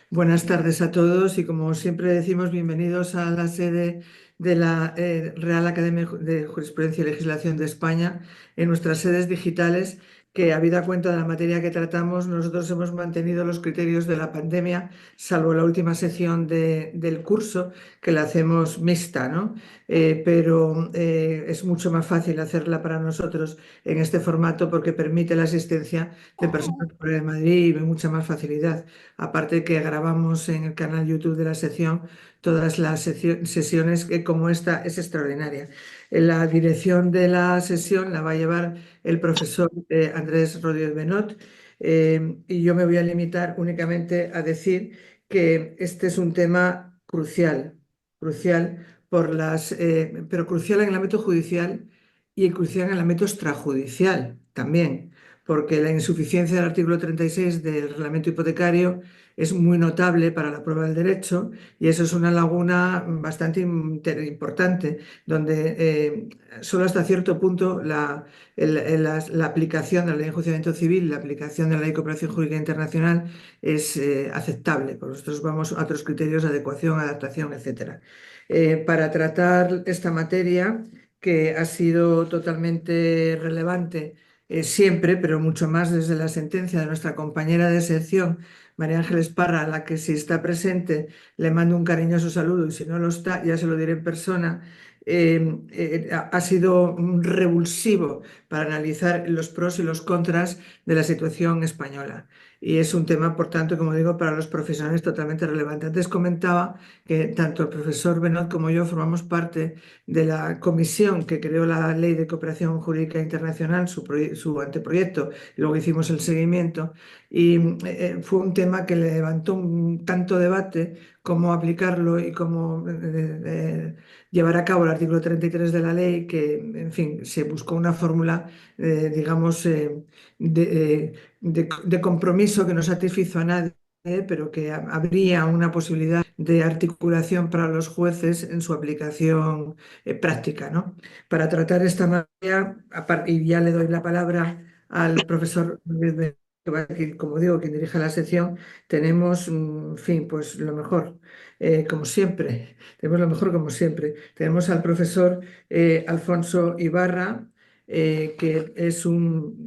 Buenas tardes a todos y como siempre decimos, bienvenidos a la sede de la Real Academia de Jurisprudencia y Legislación de España, en nuestras sedes digitales, que habida cuenta de la materia que tratamos, nosotros hemos mantenido los criterios de la pandemia, salvo la última sesión del curso, que la hacemos mixta, ¿no? Pero es mucho más fácil hacerla para nosotros en este formato porque permite la asistencia de personas por el Madrid y mucha más facilidad. Aparte que grabamos en el canal YouTube de la sección todas las sesiones que como esta es extraordinaria. La dirección de la sesión la va a llevar el profesor Andrés Rodríguez Benot, y yo me voy a limitar únicamente a decir que este es un tema crucial, crucial pero crucial en el ámbito judicial y crucial en el ámbito extrajudicial también, porque la insuficiencia del artículo 36 del reglamento hipotecario es muy notable para la prueba del derecho y eso es una laguna bastante importante, donde solo hasta cierto punto la aplicación de la ley de enjuiciamiento civil, la aplicación de la ley de cooperación jurídica internacional es aceptable, porque nosotros vamos a otros criterios de adecuación, adaptación, etcétera. Para tratar esta materia, que ha sido totalmente relevante siempre, pero mucho más desde la sentencia de nuestra compañera de sección, María Ángeles Parra, a la que si está presente le mando un cariñoso saludo y si no lo está, ya se lo diré en persona. Ha sido un revulsivo para analizar los pros y los contras de la situación española. Y es un tema, por tanto, como digo, para los profesionales totalmente relevante. Antes comentaba que tanto el profesor Benot como yo formamos parte de la comisión que creó la Ley de Cooperación Jurídica Internacional, su anteproyecto, y luego hicimos el seguimiento, y fue un tema que levantó tanto debate cómo aplicarlo y cómo llevar a cabo el artículo 33 de la ley, que, en fin, se buscó una fórmula, digamos, de compromiso que no satisfizo a nadie, pero que habría una posibilidad de articulación para los jueces en su aplicación práctica, ¿no? Para tratar esta materia, y ya le doy la palabra al profesor Luis, que va a decir, como digo, quien dirige la sección, tenemos, en fin, pues lo mejor, como siempre, tenemos lo mejor como siempre. Tenemos al profesor Alfonso Ibarra, que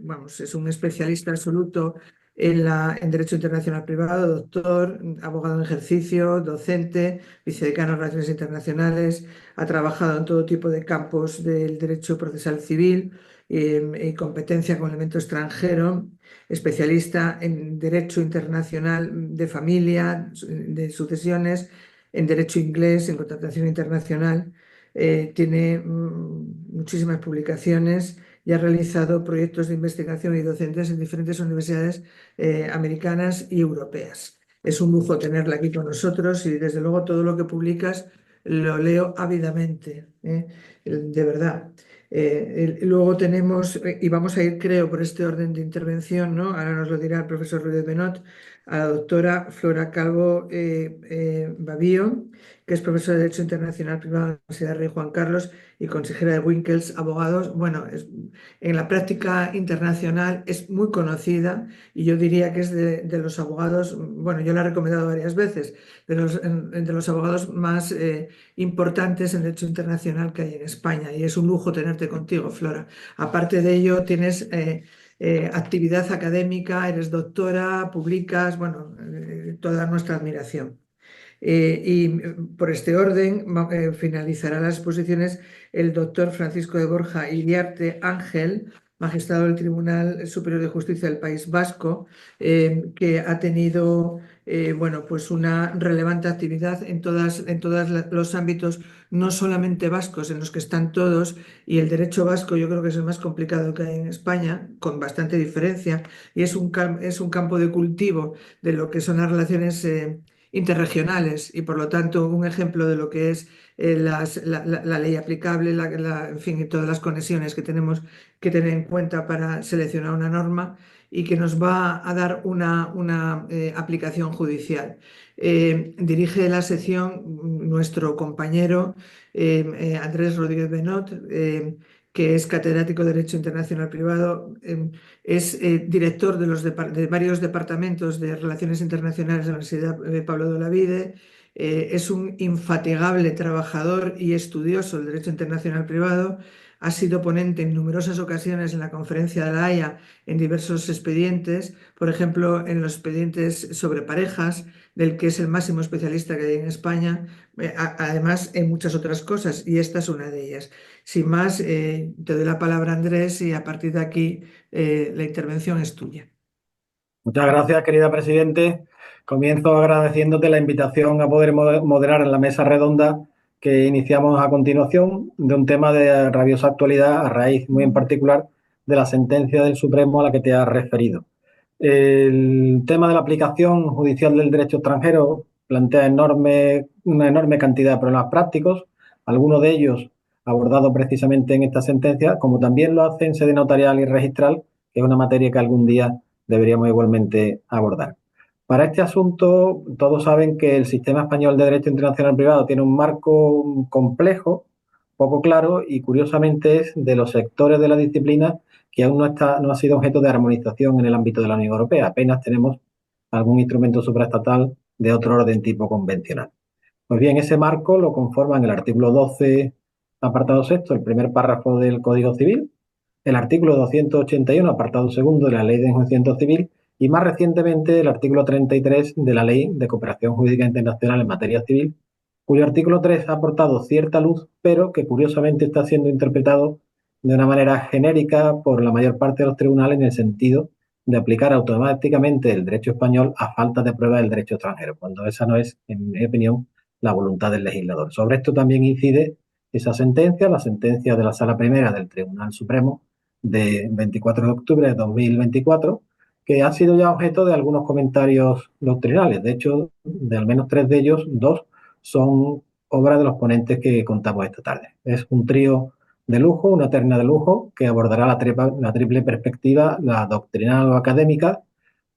vamos, es un especialista absoluto en Derecho Internacional Privado, doctor, abogado en ejercicio, docente, vicedecano de Relaciones Internacionales, ha trabajado en todo tipo de campos del derecho procesal civil y competencia con elemento extranjero, especialista en Derecho Internacional de Familia, de sucesiones, en Derecho Inglés, en Contratación Internacional. Tiene muchísimas publicaciones y ha realizado proyectos de investigación y docentes en diferentes universidades americanas y europeas. Es un lujo tenerla aquí con nosotros y desde luego todo lo que publicas lo leo ávidamente, de verdad. Luego tenemos, y vamos a ir, creo, por este orden de intervención, ¿no? Ahora nos lo dirá el profesor Ruiz Benot, a la doctora Flora Calvo Babío, que es profesora de Derecho Internacional Privado de la Universidad Rey Juan Carlos y consejera de Winkels Abogados. Bueno, en la práctica internacional es muy conocida y yo diría que es de los abogados, bueno, yo la he recomendado varias veces, de los abogados más importantes en derecho internacional que hay en España y es un lujo tenerte contigo, Flora. Aparte de ello, tienes actividad académica, eres doctora, publicas, bueno, toda nuestra admiración. Por este orden finalizará las exposiciones el doctor Francisco de Borja Iriarte Ángel, magistrado del Tribunal Superior de Justicia del País Vasco, que ha tenido bueno, pues una relevante actividad en todos los ámbitos, no solamente vascos, en los que están todos, y el derecho vasco yo creo que es el más complicado que hay en España, con bastante diferencia, y es un campo de cultivo de lo que son las relaciones interregionales y por lo tanto un ejemplo de lo que es la ley aplicable, en fin, y todas las conexiones que tenemos que tener en cuenta para seleccionar una norma y que nos va a dar una aplicación judicial. Dirige la sección nuestro compañero Andrés Rodríguez Benot, que es catedrático de Derecho Internacional Privado, es director de varios departamentos de Relaciones Internacionales de la Universidad Pablo de Olavide, es un infatigable trabajador y estudioso del derecho internacional privado, ha sido ponente en numerosas ocasiones en la Conferencia de La Haya en diversos expedientes, por ejemplo, en los expedientes sobre parejas, del que es el máximo especialista que hay en España, además en muchas otras cosas, y esta es una de ellas. Sin más, te doy la palabra, Andrés, y a partir de aquí la intervención es tuya. Muchas gracias, querida Presidente. Comienzo agradeciéndote la invitación a poder moderar en la mesa redonda que iniciamos a continuación de un tema de rabiosa actualidad a raíz muy en particular de la sentencia del Supremo a la que te has referido. El tema de la aplicación judicial del derecho extranjero plantea una enorme cantidad de problemas prácticos, algunos de ellos abordados precisamente en esta sentencia, como también lo hace en sede notarial y registral, que es una materia que algún día deberíamos igualmente abordar. Para este asunto, todos saben que el sistema español de derecho internacional privado tiene un marco complejo, poco claro y curiosamente es de los sectores de la disciplina que aún no ha sido objeto de armonización en el ámbito de la Unión Europea. Apenas tenemos algún instrumento supraestatal de otro orden tipo convencional. Pues bien, ese marco lo conforman el artículo 12, apartado sexto, el primer párrafo del Código Civil, el artículo 281, apartado segundo de la Ley de Enjuiciamiento Civil y más recientemente el artículo 33 de la Ley de Cooperación Jurídica Internacional en materia civil, cuyo artículo 3 ha aportado cierta luz, pero que curiosamente está siendo interpretado de una manera genérica por la mayor parte de los tribunales en el sentido de aplicar automáticamente el derecho español a falta de prueba del derecho extranjero, cuando esa no es, en mi opinión, la voluntad del legislador. Sobre esto también incide esa sentencia, la sentencia de la Sala Primera del Tribunal Supremo de 24 de octubre de 2024, que ha sido ya objeto de algunos comentarios doctrinales. De hecho, de al menos tres de ellos, dos son obra de los ponentes que contamos esta tarde. Es un trío de lujo, una terna de lujo, que abordará la triple perspectiva, la doctrinal o académica,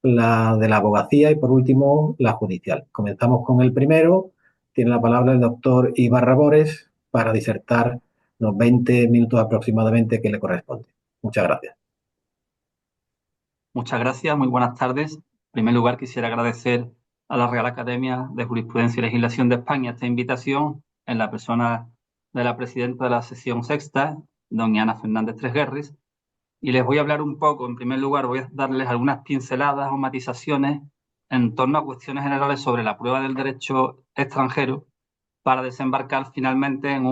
la de la abogacía y, por último, la judicial. Comenzamos con el primero. Tiene la palabra el doctor Ibarra Bores para disertar los 20 minutos aproximadamente que le corresponde. Muchas gracias. Muchas gracias, muy buenas tardes. En primer lugar, quisiera agradecer a la Real Academia de Jurisprudencia y Legislación de España esta invitación en la persona de la presidenta de la sección sexta, doña Ana Fernández Tresguerres, y les voy a hablar un poco, en primer lugar, voy a darles algunas pinceladas o matizaciones en torno a cuestiones generales sobre la prueba del derecho extranjero para desembarcar finalmente en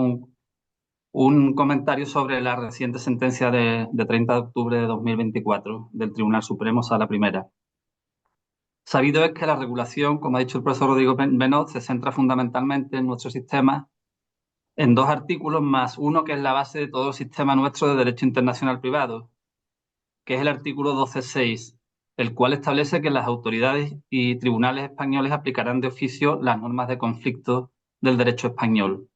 un comentario sobre la reciente sentencia de 30 de octubre de 2024 del Tribunal Supremo, Sala Primera. Sabido es que la regulación, como ha dicho el profesor Rodrigo Benot, se centra fundamentalmente en nuestro sistema en dos artículos más uno que es la base de todo el sistema nuestro de derecho internacional privado, que es el artículo 12.6, el cual establece que las autoridades y tribunales españoles aplicarán de oficio las normas de conflicto del derecho español.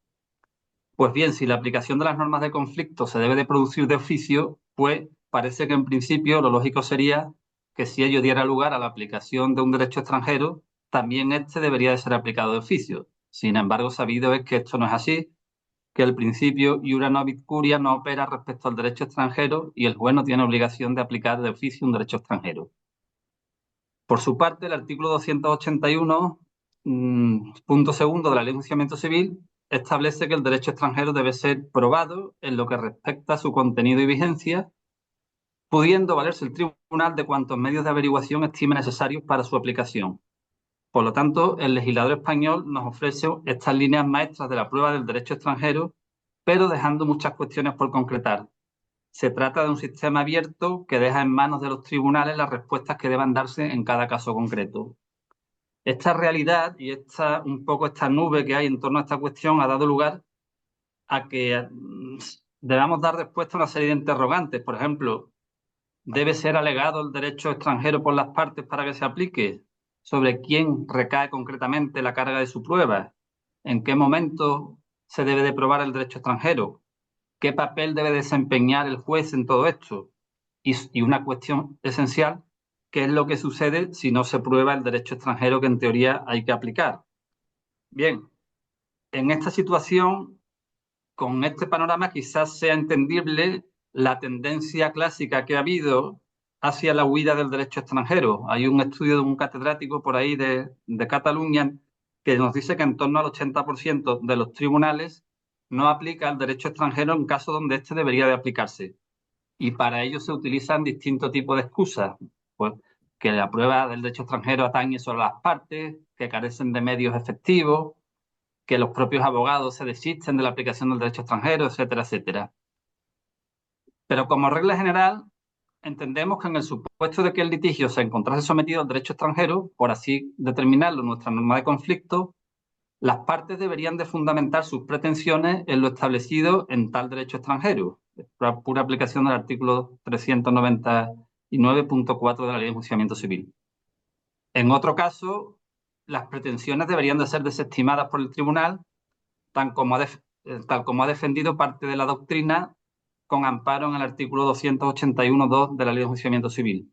Pues bien, si la aplicación de las normas de conflicto se debe de producir de oficio, pues parece que en principio lo lógico sería que si ello diera lugar a la aplicación de un derecho extranjero, también este debería de ser aplicado de oficio. Sin embargo, sabido es que esto no es así, que el principio iura novit curia no opera respecto al derecho extranjero y el juez no tiene obligación de aplicar de oficio un derecho extranjero. Por su parte, el artículo 281, punto segundo de la Ley de Enjuiciamiento Civil, establece que el derecho extranjero debe ser probado en lo que respecta a su contenido y vigencia, pudiendo valerse el tribunal de cuantos medios de averiguación estime necesarios para su aplicación. Por lo tanto, el legislador español nos ofrece estas líneas maestras de la prueba del derecho extranjero, pero dejando muchas cuestiones por concretar. Se trata de un sistema abierto que deja en manos de los tribunales las respuestas que deban darse en cada caso concreto. Esta realidad y un poco esta nube que hay en torno a esta cuestión ha dado lugar a que debamos dar respuesta a una serie de interrogantes. Por ejemplo, ¿debe ser alegado el derecho extranjero por las partes para que se aplique? ¿Sobre quién recae concretamente la carga de su prueba? ¿En qué momento se debe de probar el derecho extranjero? ¿Qué papel debe desempeñar el juez en todo esto? Y una cuestión esencial, ¿qué es lo que sucede si no se prueba el derecho extranjero que en teoría hay que aplicar? Bien, en esta situación con este panorama quizás sea entendible la tendencia clásica que ha habido hacia la huida del derecho extranjero. Hay un estudio de un catedrático por ahí de Cataluña que nos dice que en torno al 80% de los tribunales no aplica el derecho extranjero en casos donde éste debería de aplicarse. Y para ello se utilizan distintos tipos de excusas, pues que la prueba del derecho extranjero atañe solo a las partes, que carecen de medios efectivos, que los propios abogados se desisten de la aplicación del derecho extranjero, etcétera, etcétera. Pero como regla general, entendemos que en el supuesto de que el litigio se encontrase sometido al derecho extranjero, por así determinarlo en nuestra norma de conflicto, las partes deberían de fundamentar sus pretensiones en lo establecido en tal derecho extranjero, por pura aplicación del artículo 399.4 de la Ley de Enjuiciamiento Civil. En otro caso, las pretensiones deberían de ser desestimadas por el tribunal, tal como ha defendido parte de la doctrina con amparo en el artículo 281.2 de la Ley de Enjuiciamiento Civil.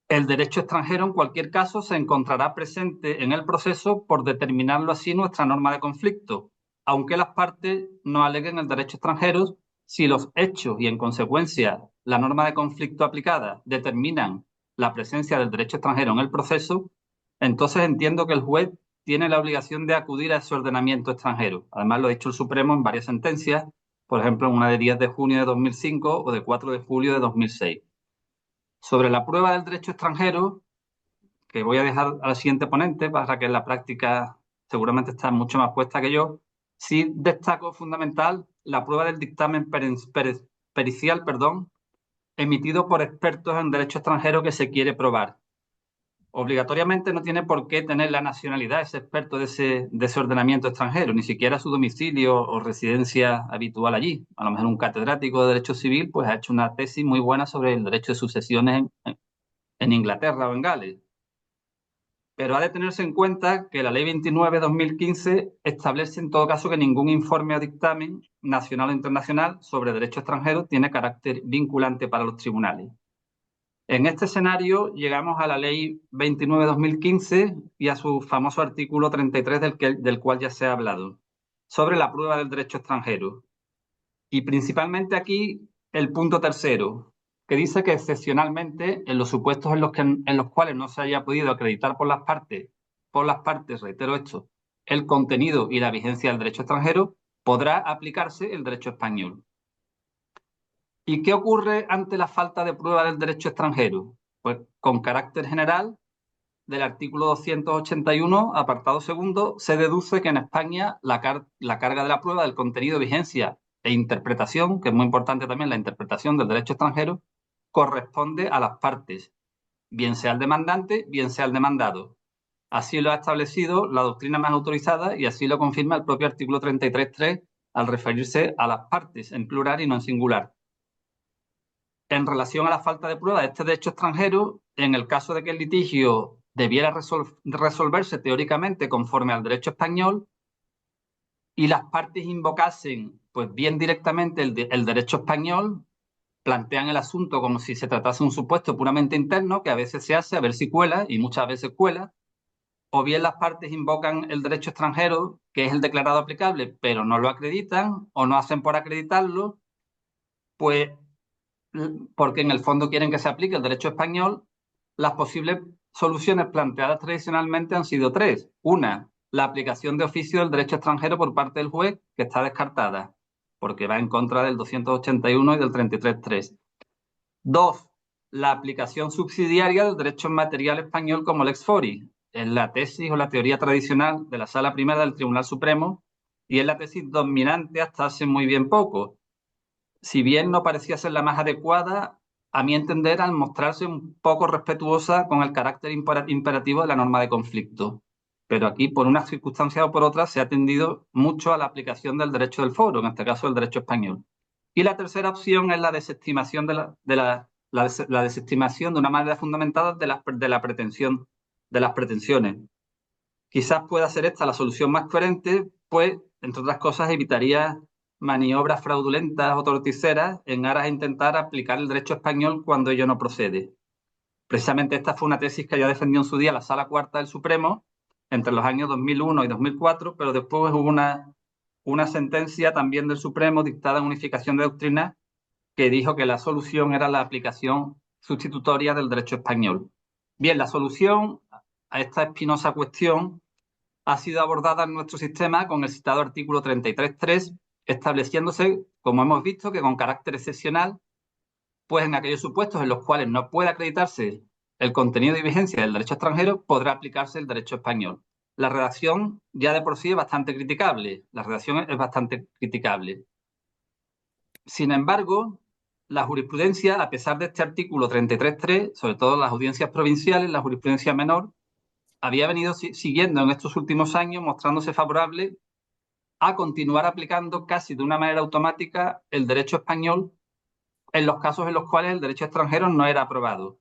El derecho extranjero, en cualquier caso, se encontrará presente en el proceso por determinarlo así nuestra norma de conflicto, aunque las partes no aleguen el derecho extranjero si los hechos y, en consecuencia, la norma de conflicto aplicada determinan la presencia del derecho extranjero en el proceso, entonces entiendo que el juez tiene la obligación de acudir a ese ordenamiento extranjero. Además, lo ha dicho el Supremo en varias sentencias, por ejemplo, en una de 10 de junio de 2005 o de 4 de julio de 2006. Sobre la prueba del derecho extranjero, que voy a dejar al siguiente ponente para que en la práctica seguramente está mucho más puesta que yo, sí destaco fundamental la prueba del dictamen pericial, emitido por expertos en derecho extranjero que se quiere probar. Obligatoriamente no tiene por qué tener la nacionalidad ese experto de ese ordenamiento extranjero, ni siquiera su domicilio o residencia habitual allí. A lo mejor un catedrático de Derecho Civil pues ha hecho una tesis muy buena sobre el derecho de sucesiones en Inglaterra o en Gales. Pero ha de tenerse en cuenta que la Ley 29/2015 establece en todo caso que ningún informe o dictamen nacional o internacional sobre derecho extranjero tiene carácter vinculante para los tribunales. En este escenario llegamos a la Ley 29/2015 y a su famoso artículo 33 del cual ya se ha hablado, sobre la prueba del derecho extranjero. Y principalmente aquí el punto tercero, que dice que excepcionalmente en los supuestos en los cuales no se haya podido acreditar por las partes, reitero esto, el contenido y la vigencia del derecho extranjero, podrá aplicarse el derecho español. ¿Y qué ocurre ante la falta de prueba del derecho extranjero? Pues con carácter general, del artículo 281, apartado segundo, se deduce que en España la carga de la prueba del contenido, vigencia e interpretación, que es muy importante también la interpretación del derecho extranjero, corresponde a las partes, bien sea el demandante, bien sea el demandado. Así lo ha establecido la doctrina más autorizada y así lo confirma el propio artículo 33.3 al referirse a las partes en plural y no en singular. En relación a la falta de prueba de este derecho extranjero, en el caso de que el litigio debiera resolverse teóricamente conforme al derecho español y las partes invocasen, pues bien directamente el derecho español, plantean el asunto como si se tratase de un supuesto puramente interno, que a veces se hace a ver si cuela y muchas veces cuela, o bien las partes invocan el derecho extranjero, que es el declarado aplicable, pero no lo acreditan o no hacen por acreditarlo, pues porque en el fondo quieren que se aplique el derecho español. Las posibles soluciones planteadas tradicionalmente han sido tres. Una, la aplicación de oficio del derecho extranjero por parte del juez, que está descartada, porque va en contra del 281 y del 33.3. Dos, la aplicación subsidiaria del derecho material español como lex fori. Es la tesis o la teoría tradicional de la Sala Primera del Tribunal Supremo y es la tesis dominante hasta hace muy bien poco. Si bien no parecía ser la más adecuada, a mi entender, al mostrarse un poco respetuosa con el carácter imperativo de la norma de conflicto. Pero aquí, por una circunstancia o por otra, se ha tendido mucho a la aplicación del derecho del foro, en este caso el derecho español. Y la tercera opción es la desestimación la desestimación de una manera fundamentada de las pretensiones. Quizás pueda ser esta la solución más coherente, pues, entre otras cosas, evitaría maniobras fraudulentas o torticeras en aras a intentar aplicar el derecho español cuando ello no procede. Precisamente esta fue una tesis que ya defendió en su día la Sala Cuarta del Supremo entre los años 2001 y 2004, pero después hubo una sentencia también del Supremo dictada en unificación de doctrina que dijo que la solución era la aplicación sustitutoria del derecho español. Bien, la solución a esta espinosa cuestión ha sido abordada en nuestro sistema con el citado artículo 33.3, estableciéndose, como hemos visto, que con carácter excepcional, pues en aquellos supuestos en los cuales no puede acreditarse el contenido y vigencia del derecho extranjero, podrá aplicarse el derecho español. La redacción ya de por sí es bastante criticable. La redacción es bastante criticable. Sin embargo, la jurisprudencia, a pesar de este artículo 33.3, sobre todo las audiencias provinciales, la jurisprudencia menor, había venido siguiendo en estos últimos años, mostrándose favorable a continuar aplicando casi de una manera automática el derecho español en los casos en los cuales el derecho extranjero no era aprobado.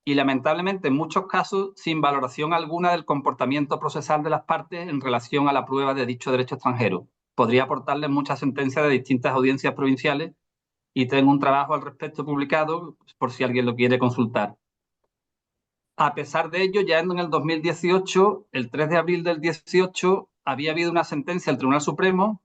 Y lamentablemente en muchos casos sin valoración alguna del comportamiento procesal de las partes en relación a la prueba de dicho derecho extranjero. Podría aportarles muchas sentencias de distintas audiencias provinciales y tengo un trabajo al respecto publicado por si alguien lo quiere consultar. A pesar de ello, ya en el 2018, el 3 de abril del 18, había habido una sentencia del Tribunal Supremo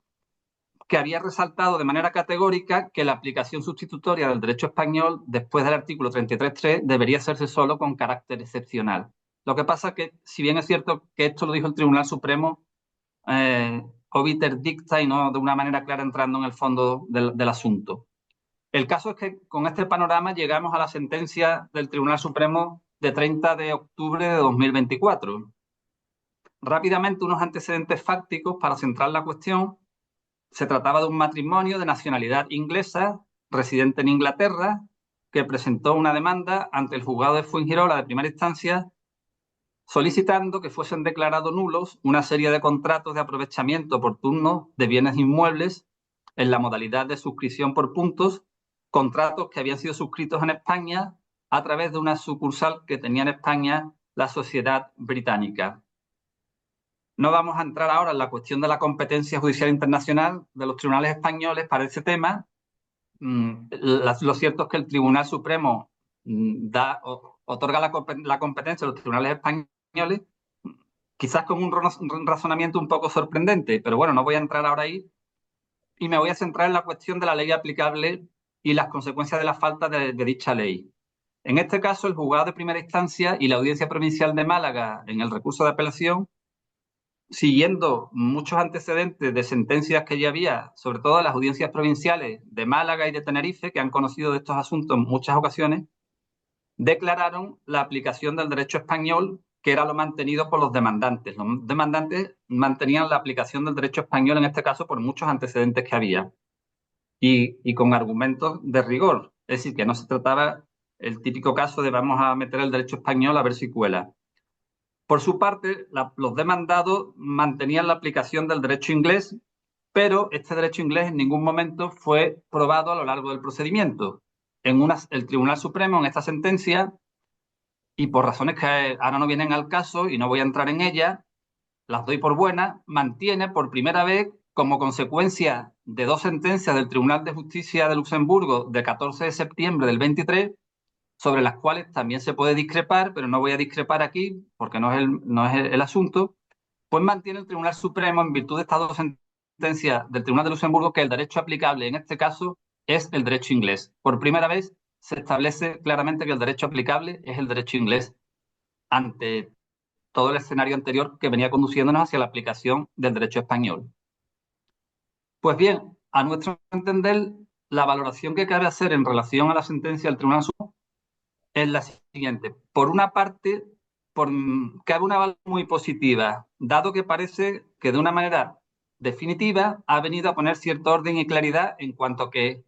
que había resaltado de manera categórica que la aplicación sustitutoria del derecho español después del artículo 33.3 debería hacerse solo con carácter excepcional. Lo que pasa es que, si bien es cierto que esto lo dijo el Tribunal Supremo, obiter dicta y no de una manera clara entrando en el fondo del asunto. El caso es que con este panorama llegamos a la sentencia del Tribunal Supremo de 30 de octubre de 2024. Rápidamente, unos antecedentes fácticos para centrar la cuestión. Se trataba de un matrimonio de nacionalidad inglesa, residente en Inglaterra, que presentó una demanda ante el juzgado de Fuengirola de primera instancia solicitando que fuesen declarados nulos una serie de contratos de aprovechamiento por turno de bienes inmuebles en la modalidad de suscripción por puntos, contratos que habían sido suscritos en España a través de una sucursal que tenía en España la Sociedad Británica. No vamos a entrar ahora en la cuestión de la competencia judicial internacional de los tribunales españoles para ese tema. Lo cierto es que el Tribunal Supremo otorga la competencia a los tribunales españoles, quizás con un razonamiento un poco sorprendente, pero bueno, no voy a entrar ahora ahí y me voy a centrar en la cuestión de la ley aplicable y las consecuencias de la falta de dicha ley. En este caso, el juzgado de primera instancia y la Audiencia Provincial de Málaga, en el recurso de apelación, siguiendo muchos antecedentes de sentencias que ya había, sobre todo en las audiencias provinciales de Málaga y de Tenerife, que han conocido de estos asuntos en muchas ocasiones, declararon la aplicación del derecho español, que era lo mantenido por los demandantes. Los demandantes mantenían la aplicación del derecho español, en este caso, por muchos antecedentes que había, y con argumentos de rigor. Es decir, que no se trataba el típico caso de vamos a meter el derecho español a ver si cuela. Por su parte, los demandados mantenían la aplicación del derecho inglés, pero este derecho inglés en ningún momento fue probado a lo largo del procedimiento. El Tribunal Supremo, en esta sentencia, y por razones que ahora no vienen al caso y no voy a entrar en ellas, las doy por buenas, mantiene por primera vez, como consecuencia de dos sentencias del Tribunal de Justicia de Luxemburgo de 14 de septiembre del 23, sobre las cuales también se puede discrepar, pero no voy a discrepar aquí porque no es el asunto, pues mantiene el Tribunal Supremo, en virtud de estas dos sentencias del Tribunal de Luxemburgo, que el derecho aplicable en este caso es el derecho inglés. Por primera vez se establece claramente que el derecho aplicable es el derecho inglés ante todo el escenario anterior que venía conduciéndonos hacia la aplicación del derecho español. Pues bien, a nuestro entender, la valoración que cabe hacer en relación a la sentencia del Tribunal Supremo es la siguiente. Por una parte, cabe una valoración muy positiva, dado que parece que de una manera definitiva ha venido a poner cierto orden y claridad en cuanto que,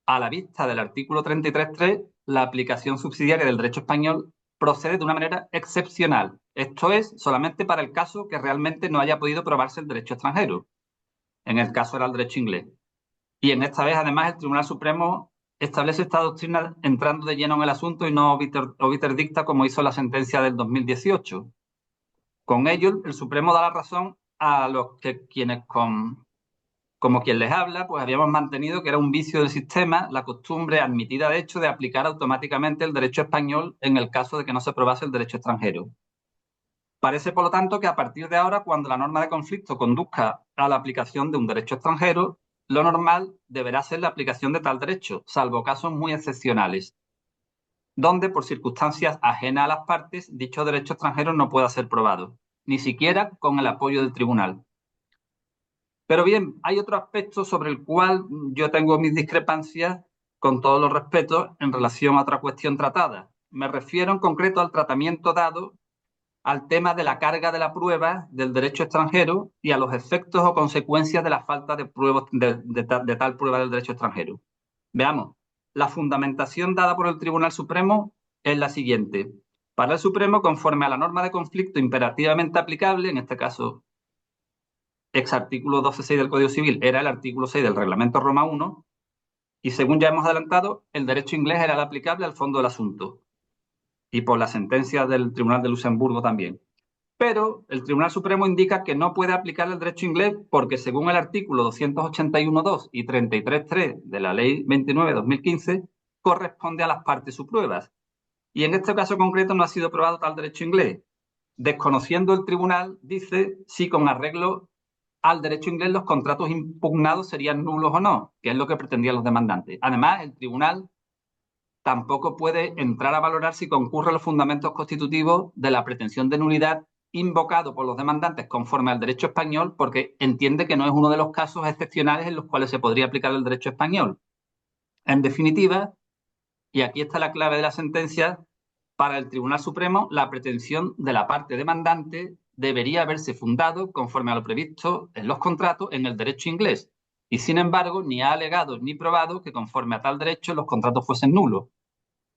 a la vista del artículo 33.3, la aplicación subsidiaria del derecho español procede de una manera excepcional. Esto es solamente para el caso que realmente no haya podido probarse el derecho extranjero. En el caso era el derecho inglés. Y en esta vez, además, el Tribunal Supremo establece esta doctrina entrando de lleno en el asunto y no obiter dicta como hizo la sentencia del 2018. Con ello, el Supremo da la razón a los que quienes, como quien les habla, pues habíamos mantenido que era un vicio del sistema la costumbre admitida de hecho de aplicar automáticamente el derecho español en el caso de que no se probase el derecho extranjero. Parece, por lo tanto, que a partir de ahora, cuando la norma de conflicto conduzca a la aplicación de un derecho extranjero, lo normal deberá ser la aplicación de tal derecho, salvo casos muy excepcionales, donde, por circunstancias ajenas a las partes, dicho derecho extranjero no pueda ser probado, ni siquiera con el apoyo del tribunal. Pero bien, hay otro aspecto sobre el cual yo tengo mis discrepancias, con todos los respetos, en relación a otra cuestión tratada. Me refiero en concreto al tratamiento dado al tema de la carga de la prueba del derecho extranjero y a los efectos o consecuencias de la falta de, prueba, de tal prueba del derecho extranjero. Veamos, la fundamentación dada por el Tribunal Supremo es la siguiente. Para el Supremo, conforme a la norma de conflicto imperativamente aplicable, en este caso, ex artículo 12.6 del Código Civil, era el artículo 6 del Reglamento Roma 1, y según ya hemos adelantado, el derecho inglés era el aplicable al fondo del asunto, y por la sentencia del Tribunal de Luxemburgo también. Pero el Tribunal Supremo indica que no puede aplicar el derecho inglés porque, según el artículo 281.2 y 33.3 de la Ley 29/2015, corresponde a las partes sus pruebas. Y en este caso concreto no ha sido probado tal derecho inglés. Desconociendo el tribunal, dice si con arreglo al derecho inglés los contratos impugnados serían nulos o no, que es lo que pretendían los demandantes. Además, el tribunal tampoco puede entrar a valorar si concurren los fundamentos constitutivos de la pretensión de nulidad invocado por los demandantes conforme al derecho español, porque entiende que no es uno de los casos excepcionales en los cuales se podría aplicar el derecho español. En definitiva, y aquí está la clave de la sentencia, para el Tribunal Supremo, la pretensión de la parte demandante debería haberse fundado, conforme a lo previsto en los contratos, en el derecho inglés, y sin embargo ni ha alegado ni probado que conforme a tal derecho los contratos fuesen nulos,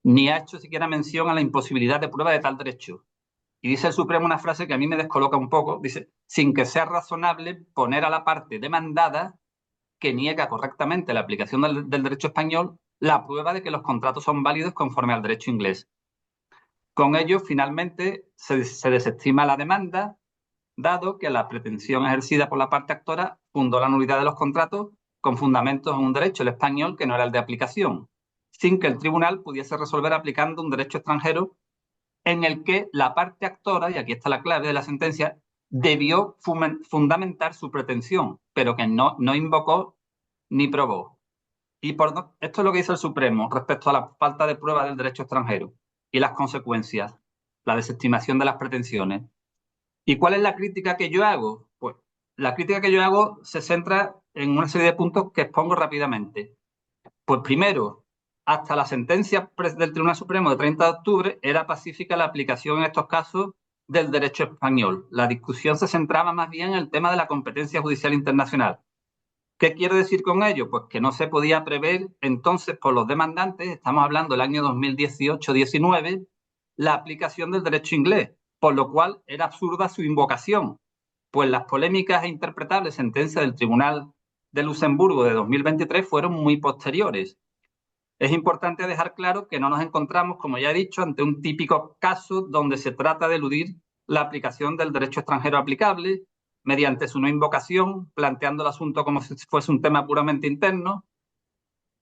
ni ha hecho siquiera mención a la imposibilidad de prueba de tal derecho. Y dice el Supremo una frase que a mí me descoloca un poco, dice, sin que sea razonable poner a la parte demandada que niega correctamente la aplicación del derecho español la prueba de que los contratos son válidos conforme al derecho inglés. Con ello, finalmente, se desestima la demanda, dado que la pretensión ejercida por la parte actora fundó la nulidad de los contratos con fundamentos en un derecho, el español, que no era el de aplicación, sin que el tribunal pudiese resolver aplicando un derecho extranjero en el que la parte actora, y aquí está la clave de la sentencia, debió fundamentar su pretensión, pero que no invocó ni probó. Y esto es lo que dice el Supremo respecto a la falta de prueba del derecho extranjero y las consecuencias, la desestimación de las pretensiones. ¿Y cuál es la crítica que yo hago? Pues la crítica que yo hago se centra en una serie de puntos que expongo rápidamente. Pues primero, hasta la sentencia del Tribunal Supremo de 30 de octubre era pacífica la aplicación en estos casos del derecho español. La discusión se centraba más bien en el tema de la competencia judicial internacional. ¿Qué quiero decir con ello? Pues que no se podía prever entonces por los demandantes, estamos hablando del año 2018-19, la aplicación del derecho inglés, por lo cual era absurda su invocación, pues las polémicas e interpretables sentencias del Tribunal de Luxemburgo de 2023 fueron muy posteriores. Es importante dejar claro que no nos encontramos, como ya he dicho, ante un típico caso donde se trata de eludir la aplicación del derecho extranjero aplicable mediante su no invocación, planteando el asunto como si fuese un tema puramente interno.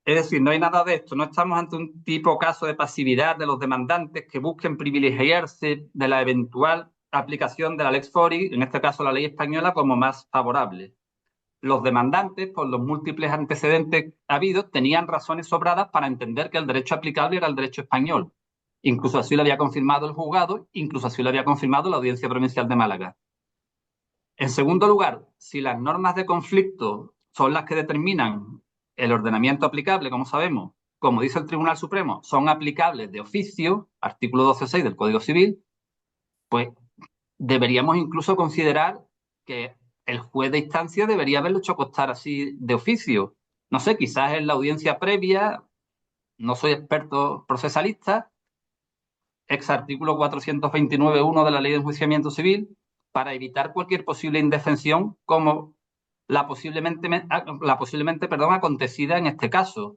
Es decir, no hay nada de esto. No estamos ante un tipo caso de pasividad de los demandantes que busquen privilegiarse de la eventual aplicación de la Lex Fori, en este caso la ley española, como más favorable. Los demandantes, por los múltiples antecedentes habidos, tenían razones sobradas para entender que el derecho aplicable era el derecho español. Incluso así lo había confirmado el juzgado, incluso así lo había confirmado la Audiencia Provincial de Málaga. En segundo lugar, si las normas de conflicto son las que determinan el ordenamiento aplicable, como sabemos, como dice el Tribunal Supremo, son aplicables de oficio, artículo 12.6 del Código Civil, pues deberíamos incluso considerar que el juez de instancia debería haberlo hecho constar así de oficio. No sé, quizás en la audiencia previa, no soy experto procesalista, ex artículo 429.1 de la Ley de Enjuiciamiento Civil, para evitar cualquier posible indefensión como la posiblemente acontecida en este caso.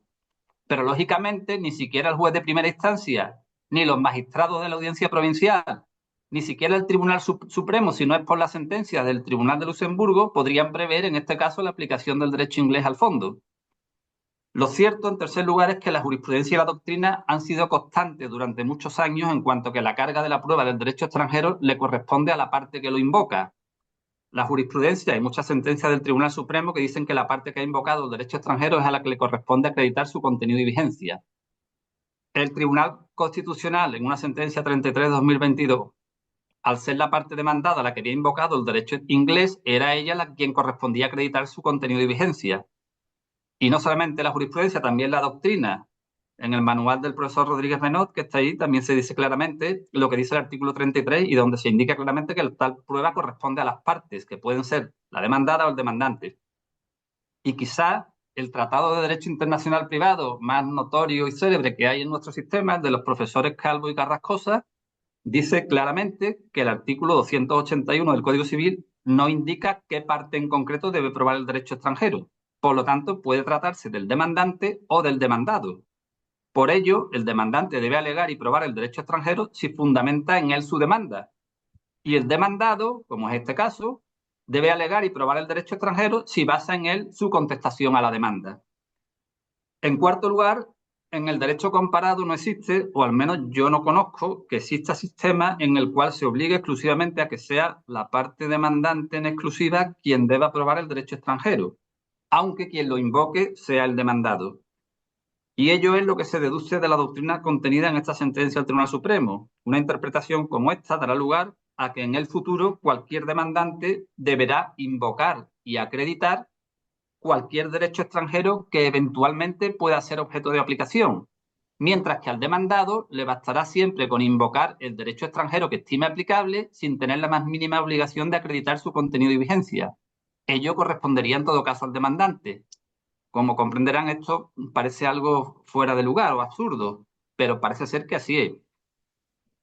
Pero lógicamente ni siquiera el juez de primera instancia, ni los magistrados de la audiencia provincial, ni siquiera el Tribunal Supremo, si no es por la sentencia del Tribunal de Luxemburgo, podrían prever en este caso la aplicación del derecho inglés al fondo. Lo cierto, en tercer lugar, es que la jurisprudencia y la doctrina han sido constantes durante muchos años en cuanto que la carga de la prueba del derecho extranjero le corresponde a la parte que lo invoca. La jurisprudencia y muchas sentencias del Tribunal Supremo que dicen que la parte que ha invocado el derecho extranjero es a la que le corresponde acreditar su contenido y vigencia. El Tribunal Constitucional, en una sentencia 33/2022, al ser la parte demandada la que había invocado el derecho inglés, era ella la quien correspondía acreditar su contenido y vigencia. Y no solamente la jurisprudencia, también la doctrina. En el manual del profesor Rodríguez Menot, que está ahí, también se dice claramente lo que dice el artículo 33 y donde se indica claramente que tal prueba corresponde a las partes, que pueden ser la demandada o el demandante. Y quizá el Tratado de Derecho Internacional Privado más notorio y célebre que hay en nuestro sistema, el de los profesores Calvo y Carrascosa, dice claramente que el artículo 281 del Código Civil no indica qué parte en concreto debe probar el derecho extranjero. Por lo tanto, puede tratarse del demandante o del demandado. Por ello, el demandante debe alegar y probar el derecho extranjero si fundamenta en él su demanda. Y el demandado, como es este caso, debe alegar y probar el derecho extranjero si basa en él su contestación a la demanda. En cuarto lugar, en el derecho comparado no existe, o al menos yo no conozco, que exista sistema en el cual se obligue exclusivamente a que sea la parte demandante en exclusiva quien deba probar el derecho extranjero, aunque quien lo invoque sea el demandado. Y ello es lo que se deduce de la doctrina contenida en esta sentencia del Tribunal Supremo. Una interpretación como esta dará lugar a que en el futuro cualquier demandante deberá invocar y acreditar cualquier derecho extranjero que eventualmente pueda ser objeto de aplicación, mientras que al demandado le bastará siempre con invocar el derecho extranjero que estime aplicable sin tener la más mínima obligación de acreditar su contenido y vigencia. Ello correspondería en todo caso al demandante. Como comprenderán, esto parece algo fuera de lugar o absurdo, pero parece ser que así es.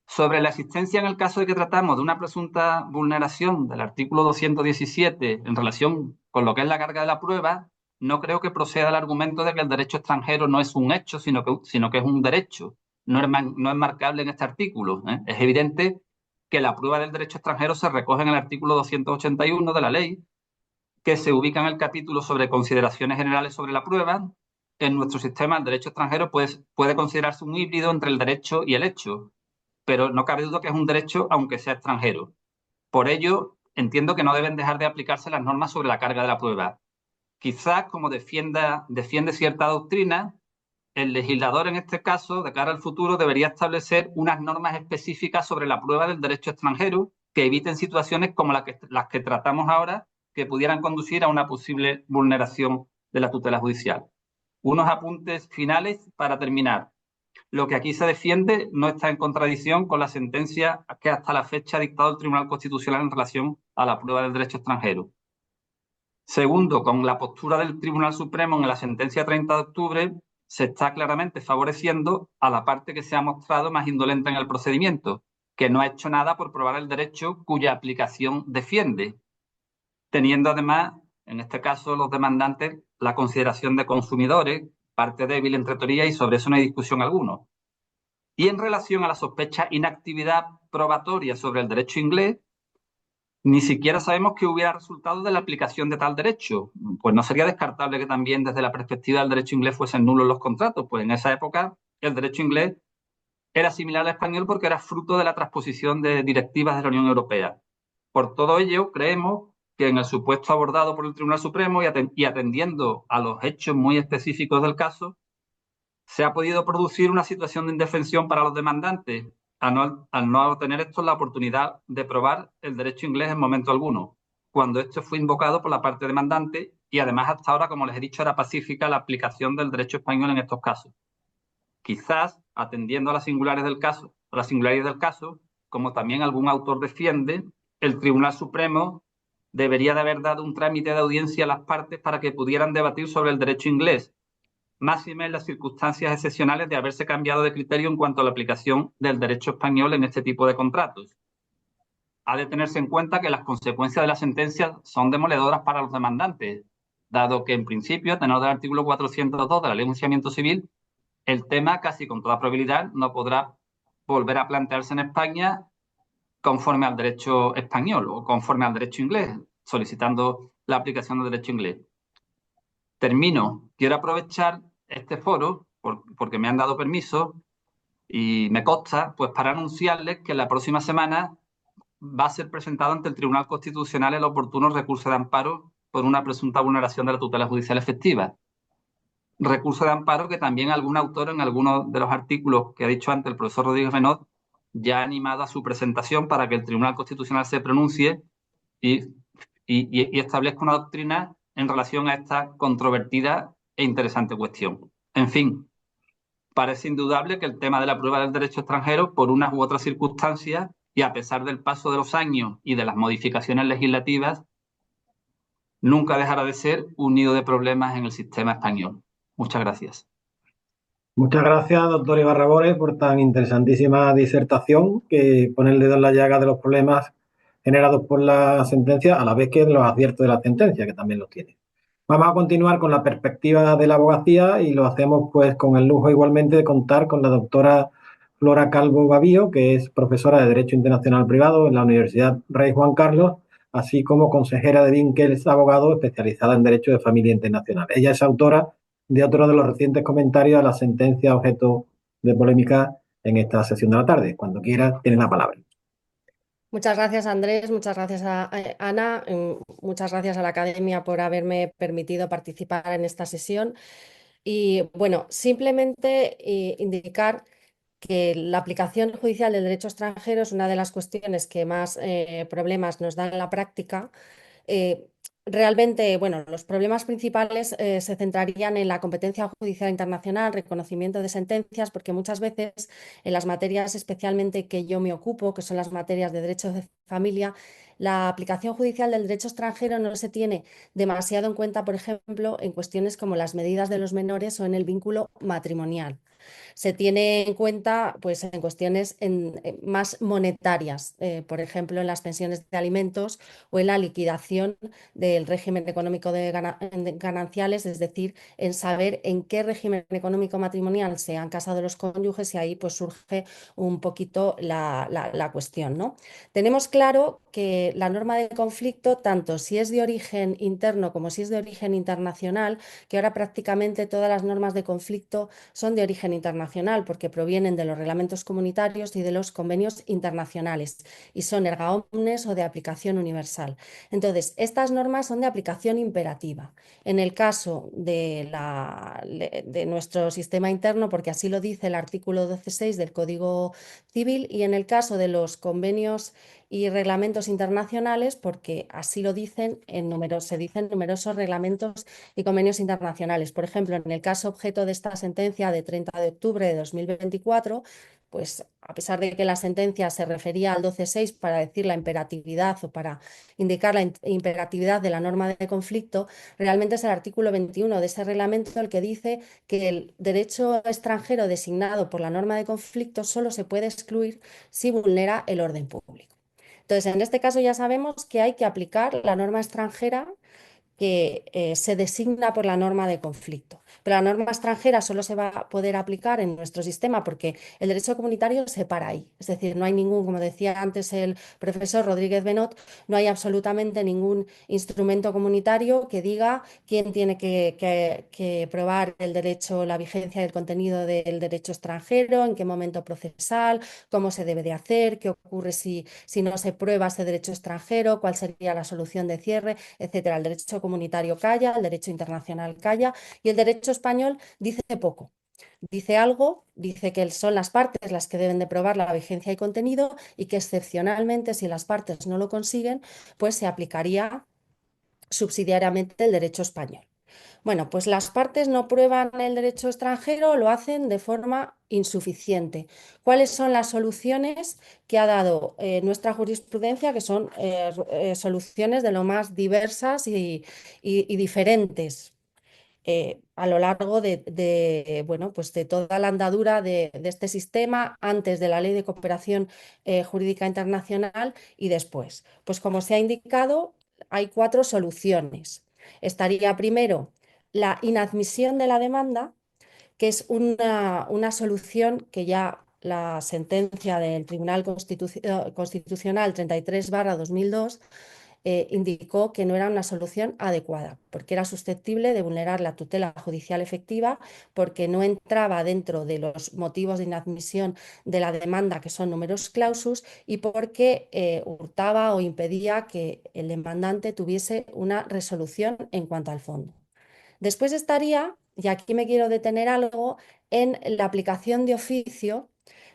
Sobre la existencia en el caso de que tratamos de una presunta vulneración del artículo 217 en relación con lo que es la carga de la prueba, no creo que proceda el argumento de que el derecho extranjero no es un hecho, sino que es un derecho. No es marcable en este artículo. Es evidente que la prueba del derecho extranjero se recoge en el artículo 281 de la ley, que se ubica en el capítulo sobre consideraciones generales sobre la prueba. En nuestro sistema, el derecho extranjero puede considerarse un híbrido entre el derecho y el hecho, pero no cabe duda que es un derecho aunque sea extranjero. Por ello, entiendo que no deben dejar de aplicarse las normas sobre la carga de la prueba. Quizás, como defiende cierta doctrina, el legislador en este caso, de cara al futuro, debería establecer unas normas específicas sobre la prueba del derecho extranjero que eviten situaciones como las que tratamos ahora, que pudieran conducir a una posible vulneración de la tutela judicial. Unos apuntes finales para terminar. Lo que aquí se defiende no está en contradicción con la sentencia que hasta la fecha ha dictado el Tribunal Constitucional en relación a la prueba del derecho extranjero. Segundo, con la postura del Tribunal Supremo en la sentencia 30 de octubre, se está claramente favoreciendo a la parte que se ha mostrado más indolente en el procedimiento, que no ha hecho nada por probar el derecho cuya aplicación defiende, teniendo además, en este caso, los demandantes la consideración de consumidores, parte débil entre teoría, y sobre eso no hay discusión alguna. Y en relación a la sospecha inactividad probatoria sobre el derecho inglés, ni siquiera sabemos qué hubiera resultado de la aplicación de tal derecho. Pues no sería descartable que también desde la perspectiva del derecho inglés fuesen nulos los contratos, pues en esa época el derecho inglés era similar al español porque era fruto de la transposición de directivas de la Unión Europea. Por todo ello, creemos que en el supuesto abordado por el Tribunal Supremo y atendiendo a los hechos muy específicos del caso, se ha podido producir una situación de indefensión para los demandantes al no tener estos la oportunidad de probar el derecho inglés en momento alguno, cuando esto fue invocado por la parte demandante y además hasta ahora, como les he dicho, era pacífica la aplicación del derecho español en estos casos. Quizás, atendiendo a las singularidades del caso, como también algún autor defiende, el Tribunal Supremo debería de haber dado un trámite de audiencia a las partes para que pudieran debatir sobre el derecho inglés, máxime en las circunstancias excepcionales de haberse cambiado de criterio en cuanto a la aplicación del derecho español en este tipo de contratos. Ha de tenerse en cuenta que las consecuencias de la sentencia son demoledoras para los demandantes, dado que en principio, a tenor del artículo 402 de la Ley de Enjuiciamiento Civil, el tema casi con toda probabilidad no podrá volver a plantearse en España conforme al derecho español o conforme al derecho inglés, solicitando la aplicación del derecho inglés. Termino. Quiero aprovechar este foro, porque me han dado permiso y me consta, pues para anunciarles que la próxima semana va a ser presentado ante el Tribunal Constitucional el oportuno recurso de amparo por una presunta vulneración de la tutela judicial efectiva. Recurso de amparo que también algún autor en algunos de los artículos que ha dicho antes el profesor Rodríguez Benot ya ha animado a su presentación para que el Tribunal Constitucional se pronuncie y, y establezca una doctrina en relación a esta controvertida e interesante cuestión. En fin, parece indudable que el tema de la prueba del derecho extranjero, por unas u otras circunstancias, y a pesar del paso de los años y de las modificaciones legislativas, nunca dejará de ser un nido de problemas en el sistema español. Muchas gracias. Muchas gracias, doctor Ibarra Bores, por tan interesantísima disertación que pone el dedo en la llaga de los problemas generados por la sentencia, a la vez que los aciertos de la sentencia, que también los tiene. Vamos a continuar con la perspectiva de la abogacía y lo hacemos pues con el lujo igualmente de contar con la doctora Flora Calvo Gavío, que es profesora de Derecho Internacional Privado en la Universidad Rey Juan Carlos, así como consejera de Vinkels Abogado especializada en Derecho de Familia Internacional. Ella es autora de otro de los recientes comentarios a la sentencia objeto de polémica en esta sesión de la tarde. Cuando quiera, tiene la palabra. Muchas gracias, Andrés, muchas gracias a Ana, muchas gracias a la Academia por haberme permitido participar en esta sesión. Y bueno, simplemente indicar que la aplicación judicial del derecho extranjero es una de las cuestiones que más problemas nos dan en la práctica. Eh, Realmente, bueno, los problemas principales se centrarían en la competencia judicial internacional, reconocimiento de sentencias, porque muchas veces en las materias especialmente que yo me ocupo, que son las materias de derecho de familia, la aplicación judicial del derecho extranjero no se tiene demasiado en cuenta, por ejemplo, en cuestiones como las medidas de los menores o en el vínculo matrimonial. Se tiene en cuenta pues, en cuestiones más monetarias, por ejemplo, en las pensiones de alimentos o en la liquidación del régimen económico de gananciales, es decir, en saber en qué régimen económico matrimonial se han casado los cónyuges y ahí pues surge un poquito la cuestión, ¿no? Tenemos claro que la norma de conflicto, tanto si es de origen interno como si es de origen internacional, que ahora prácticamente todas las normas de conflicto son de origen internacional porque provienen de los reglamentos comunitarios y de los convenios internacionales y son erga omnes o de aplicación universal. Entonces, estas normas son de aplicación imperativa. En el caso de nuestro sistema interno, porque así lo dice el artículo 12.6 del Código Civil, y en el caso de los convenios y reglamentos internacionales, porque así lo dicen se dicen numerosos reglamentos y convenios internacionales. Por ejemplo, en el caso objeto de esta sentencia de 30 de octubre de 2024, pues a pesar de que la sentencia se refería al 12.6 para decir la imperatividad o para indicar la imperatividad de la norma de conflicto, realmente es el artículo 21 de ese reglamento el que dice que el derecho extranjero designado por la norma de conflicto solo se puede excluir si vulnera el orden público. Entonces, en este caso ya sabemos que hay que aplicar la norma extranjera que se designa por la norma de conflicto. Pero la norma extranjera solo se va a poder aplicar en nuestro sistema porque el derecho comunitario se para ahí. Es decir, no hay ningún, como decía antes el profesor Rodríguez Benot, no hay absolutamente ningún instrumento comunitario que diga quién tiene que probar el derecho, la vigencia del contenido del derecho extranjero, en qué momento procesal, cómo se debe de hacer, qué ocurre si no se prueba ese derecho extranjero, cuál sería la solución de cierre, etcétera. El derecho comunitario calla, el derecho internacional calla y el derecho español dice poco. Dice algo, dice que son las partes las que deben de probar la vigencia y contenido y que excepcionalmente si las partes no lo consiguen, pues se aplicaría subsidiariamente el derecho español. Bueno, pues las partes no prueban el derecho extranjero, lo hacen de forma insuficiente. ¿Cuáles son las soluciones que ha dado nuestra jurisprudencia? Que son soluciones de lo más diversas y diferentes a lo largo bueno, pues de toda la andadura de este sistema, antes de la Ley de Cooperación Jurídica Internacional y después. Pues como se ha indicado, hay 4 soluciones. Estaría primero la inadmisión de la demanda, que es una solución que ya la sentencia del Tribunal Constitucional 33/2002 indicó que no era una solución adecuada, porque era susceptible de vulnerar la tutela judicial efectiva, porque no entraba dentro de los motivos de inadmisión de la demanda, que son numerus clausus, y porque hurtaba o impedía que el demandante tuviese una resolución en cuanto al fondo. Después estaría, y aquí me quiero detener algo, en la aplicación de oficio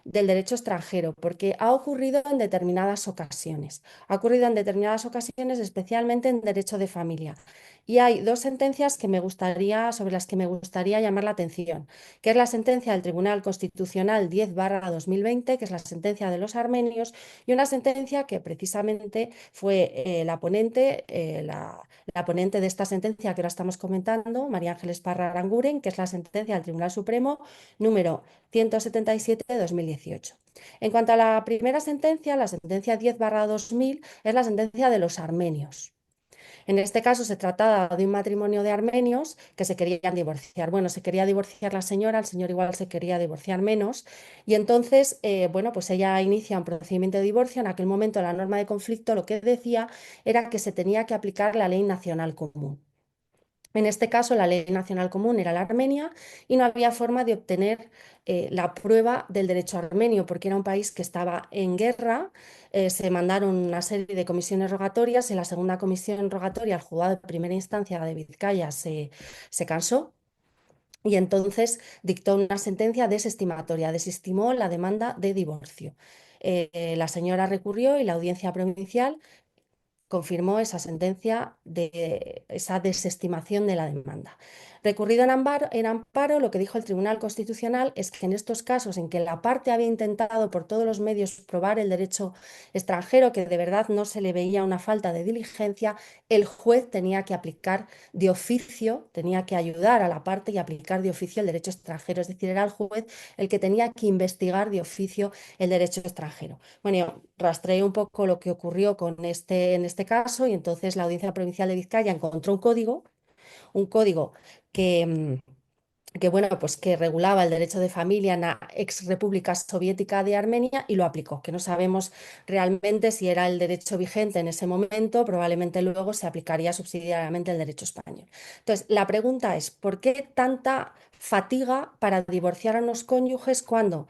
del derecho extranjero, porque ha ocurrido en determinadas ocasiones. Ha ocurrido en determinadas ocasiones, especialmente en derecho de familia. Y hay dos sentencias sobre las que me gustaría llamar la atención, que es la sentencia del Tribunal Constitucional 10/2020, que es la sentencia de los armenios, y una sentencia que precisamente fue la ponente de esta sentencia que ahora estamos comentando, María Ángeles Parra Aranguren, que es la sentencia del Tribunal Supremo número 177 de 2018. En cuanto a la primera sentencia, la sentencia 10/2000 es la sentencia de los armenios. En este caso se trataba de un matrimonio de armenios que se querían divorciar. Bueno, se quería divorciar la señora, el señor igual se quería divorciar menos, y entonces, bueno, pues ella inicia un procedimiento de divorcio. En aquel momento la norma de conflicto lo que decía era que se tenía que aplicar la ley nacional común. En este caso, la ley nacional común era la armenia y no había forma de obtener la prueba del derecho armenio, porque era un país que estaba en guerra. Se mandaron una serie de comisiones rogatorias. En la segunda comisión rogatoria, el juzgado de primera instancia de Vizcaya se cansó y entonces dictó una sentencia desestimatoria, desestimó la demanda de divorcio. La señora recurrió y la audiencia provincial confirmó esa sentencia de esa desestimación de la demanda. Recurrido en amparo, lo que dijo el Tribunal Constitucional es que en estos casos en que la parte había intentado por todos los medios probar el derecho extranjero, que de verdad no se le veía una falta de diligencia, el juez tenía que aplicar de oficio, tenía que ayudar a la parte y aplicar de oficio el derecho extranjero. Es decir, era el juez el que tenía que investigar de oficio el derecho extranjero. Bueno, yo rastreé un poco lo que ocurrió en este caso, y entonces la Audiencia Provincial de Vizcaya encontró un código que, bueno, pues que regulaba el derecho de familia en la ex República Soviética de Armenia y lo aplicó, que no sabemos realmente si era el derecho vigente en ese momento, probablemente luego se aplicaría subsidiariamente el derecho español. Entonces, la pregunta es, ¿por qué tanta fatiga para divorciar a los cónyuges cuando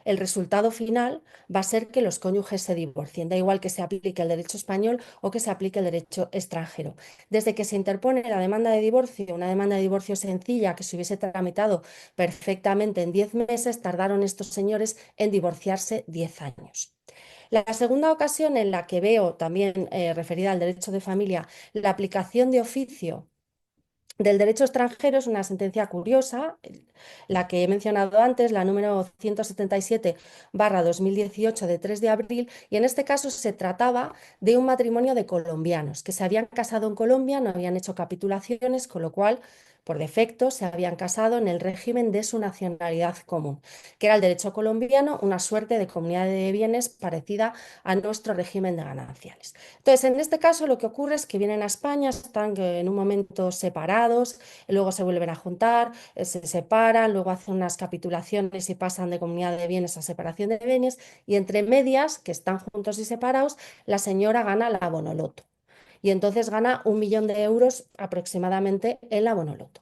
el resultado final va a ser que los cónyuges se divorcien? Da igual que se aplique el derecho español o que se aplique el derecho extranjero. Desde que se interpone la demanda de divorcio, una demanda de divorcio sencilla que se hubiese tramitado perfectamente en 10 meses, tardaron estos señores en divorciarse 10 años. La segunda ocasión en la que veo, también referida al derecho de familia, la aplicación de oficio del derecho extranjero es una sentencia curiosa, la que he mencionado antes, la número 177/2018 de 3 de abril, y en este caso se trataba de un matrimonio de colombianos que se habían casado en Colombia, no habían hecho capitulaciones, con lo cual, por defecto, se habían casado en el régimen de su nacionalidad común, que era el derecho colombiano, una suerte de comunidad de bienes parecida a nuestro régimen de gananciales. Entonces, en este caso lo que ocurre es que vienen a España, están en un momento separados, luego se vuelven a juntar, se separan, luego hacen unas capitulaciones y pasan de comunidad de bienes a separación de bienes, y entre medias, que están juntos y separados, la señora gana la Bonoloto. Y entonces gana 1 millón de euros aproximadamente en la Bonoloto.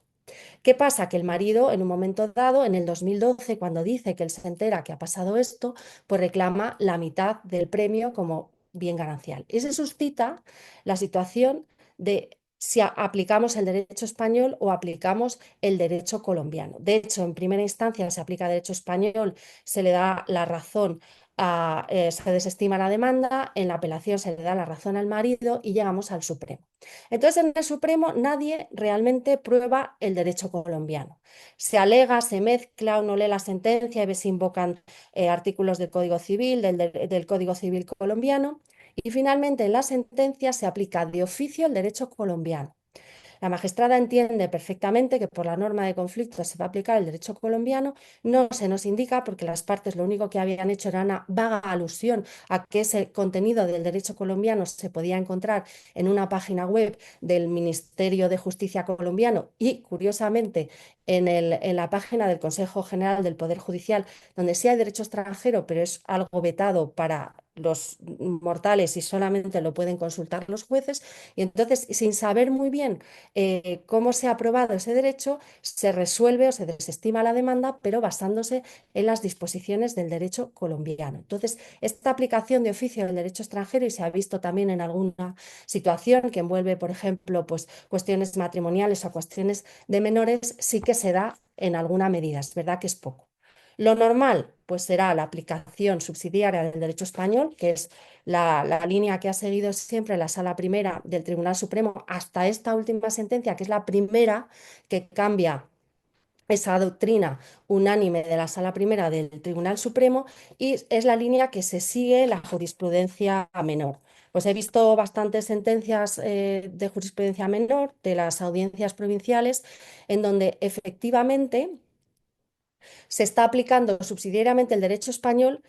¿Qué pasa? Que el marido, en un momento dado, en el 2012, cuando dice que él se entera que ha pasado esto, pues reclama la mitad del premio como bien ganancial. Y se suscita la situación de si aplicamos el derecho español o aplicamos el derecho colombiano. De hecho, en primera instancia se aplica derecho español, se le da la razón se desestima la demanda, en la apelación se le da la razón al marido y llegamos al Supremo. Entonces, en el Supremo nadie realmente prueba el derecho colombiano. Se alega, se mezcla, uno lee la sentencia y ve si invocan artículos del Código Civil, del Código Civil colombiano, y finalmente en la sentencia se aplica de oficio el derecho colombiano. La magistrada entiende perfectamente que por la norma de conflicto se va a aplicar el derecho colombiano, no se nos indica porque las partes lo único que habían hecho era una vaga alusión a que ese contenido del derecho colombiano se podía encontrar en una página web del Ministerio de Justicia colombiano y, curiosamente, en la página del Consejo General del Poder Judicial, donde sí hay derecho extranjero, pero es algo vetado para los mortales y solamente lo pueden consultar los jueces. Y entonces, sin saber muy bien cómo se ha aprobado ese derecho, se resuelve o se desestima la demanda, pero basándose en las disposiciones del derecho colombiano. Entonces, esta aplicación de oficio del derecho extranjero, y se ha visto también en alguna situación que envuelve, por ejemplo, pues, cuestiones matrimoniales o cuestiones de menores, sí que se da en alguna medida. Es verdad que es poco. Lo normal, pues será la aplicación subsidiaria del derecho español, que es la línea que ha seguido siempre la Sala Primera del Tribunal Supremo hasta esta última sentencia, que es la primera que cambia esa doctrina unánime de la Sala Primera del Tribunal Supremo, y es la línea que se sigue en la jurisprudencia menor. Pues he visto bastantes sentencias de jurisprudencia menor de las audiencias provinciales en donde efectivamente se está aplicando subsidiariamente el derecho español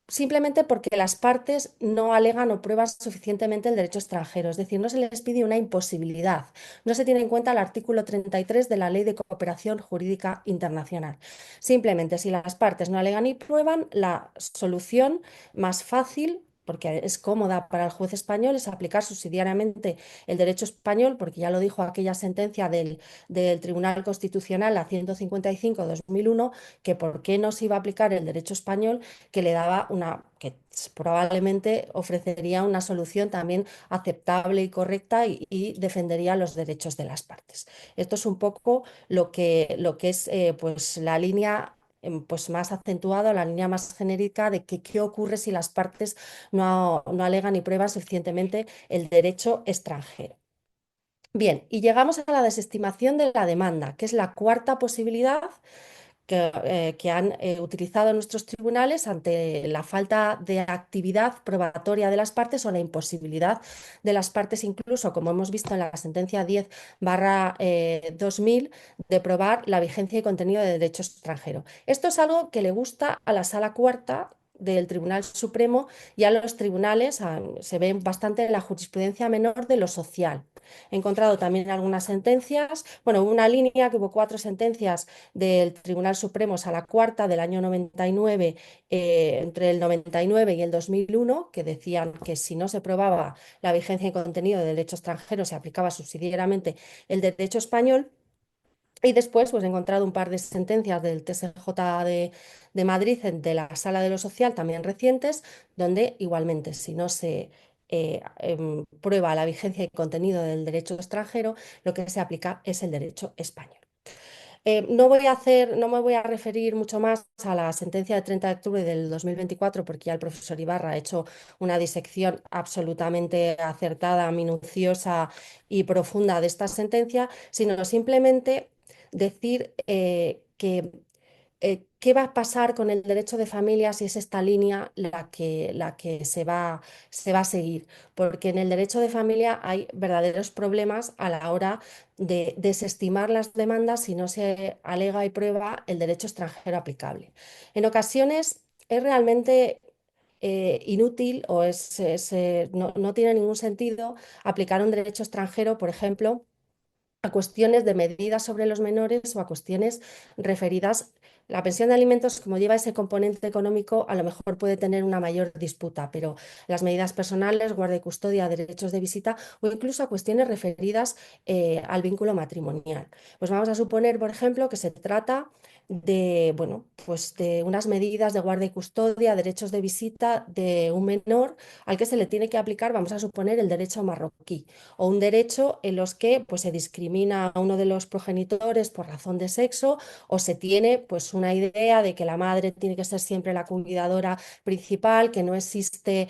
simplemente porque las partes no alegan o prueban suficientemente el derecho extranjero, es decir, no se les pide una imposibilidad, no se tiene en cuenta el artículo 33 de la Ley de Cooperación Jurídica Internacional. Simplemente, si las partes no alegan y prueban, la solución más fácil, porque es cómoda para el juez español, es aplicar subsidiariamente el derecho español, porque ya lo dijo aquella sentencia del Tribunal Constitucional, la 155-2001, que por qué no se iba a aplicar el derecho español, que le daba que probablemente ofrecería una solución también aceptable y correcta, y defendería los derechos de las partes. Esto es un poco lo que es pues la línea pues más acentuada, la línea más genérica de que qué ocurre si las partes no alegan y prueban suficientemente el derecho extranjero. Bien, y llegamos a la desestimación de la demanda, que es la cuarta posibilidad que han utilizado nuestros tribunales ante la falta de actividad probatoria de las partes o la imposibilidad de las partes, incluso como hemos visto en la sentencia 10/2000, de probar la vigencia y contenido de derecho extranjero. Esto es algo que le gusta a la Sala Cuarta del Tribunal Supremo y a los tribunales, se ve bastante en la jurisprudencia menor de lo social. He encontrado también algunas sentencias, bueno, hubo una línea que hubo 4 sentencias del Tribunal Supremo a la Cuarta del año 99, entre el 99 y el 2001, que decían que si no se probaba la vigencia y contenido de derecho extranjero, se aplicaba subsidiariamente el derecho español. Y después, pues he encontrado un par de sentencias del TSJ de Madrid, de la Sala de lo Social, también recientes, donde igualmente, si no se prueba la vigencia y contenido del derecho extranjero, lo que se aplica es el derecho español. No me voy a referir mucho más a la sentencia de 30 de octubre del 2024, porque ya el profesor Ibarra ha hecho una disección absolutamente acertada, minuciosa y profunda de esta sentencia, sino simplemente decir qué va a pasar con el derecho de familia si es esta línea la que se va a seguir, porque en el derecho de familia hay verdaderos problemas a la hora de desestimar las demandas si no se alega y prueba el derecho extranjero aplicable. En ocasiones es realmente inútil o no tiene ningún sentido aplicar un derecho extranjero, por ejemplo, a cuestiones de medidas sobre los menores o a cuestiones referidas. La pensión de alimentos, como lleva ese componente económico, a lo mejor puede tener una mayor disputa, pero las medidas personales, guarda y custodia, derechos de visita o incluso a cuestiones referidas al vínculo matrimonial. Pues vamos a suponer, por ejemplo, que se trata de, bueno, pues de unas medidas de guarda y custodia, derechos de visita de un menor al que se le tiene que aplicar, vamos a suponer, el derecho marroquí, o un derecho en los que pues, se discrimina a uno de los progenitores por razón de sexo, o se tiene pues, una idea de que la madre tiene que ser siempre la cuidadora principal, que no existe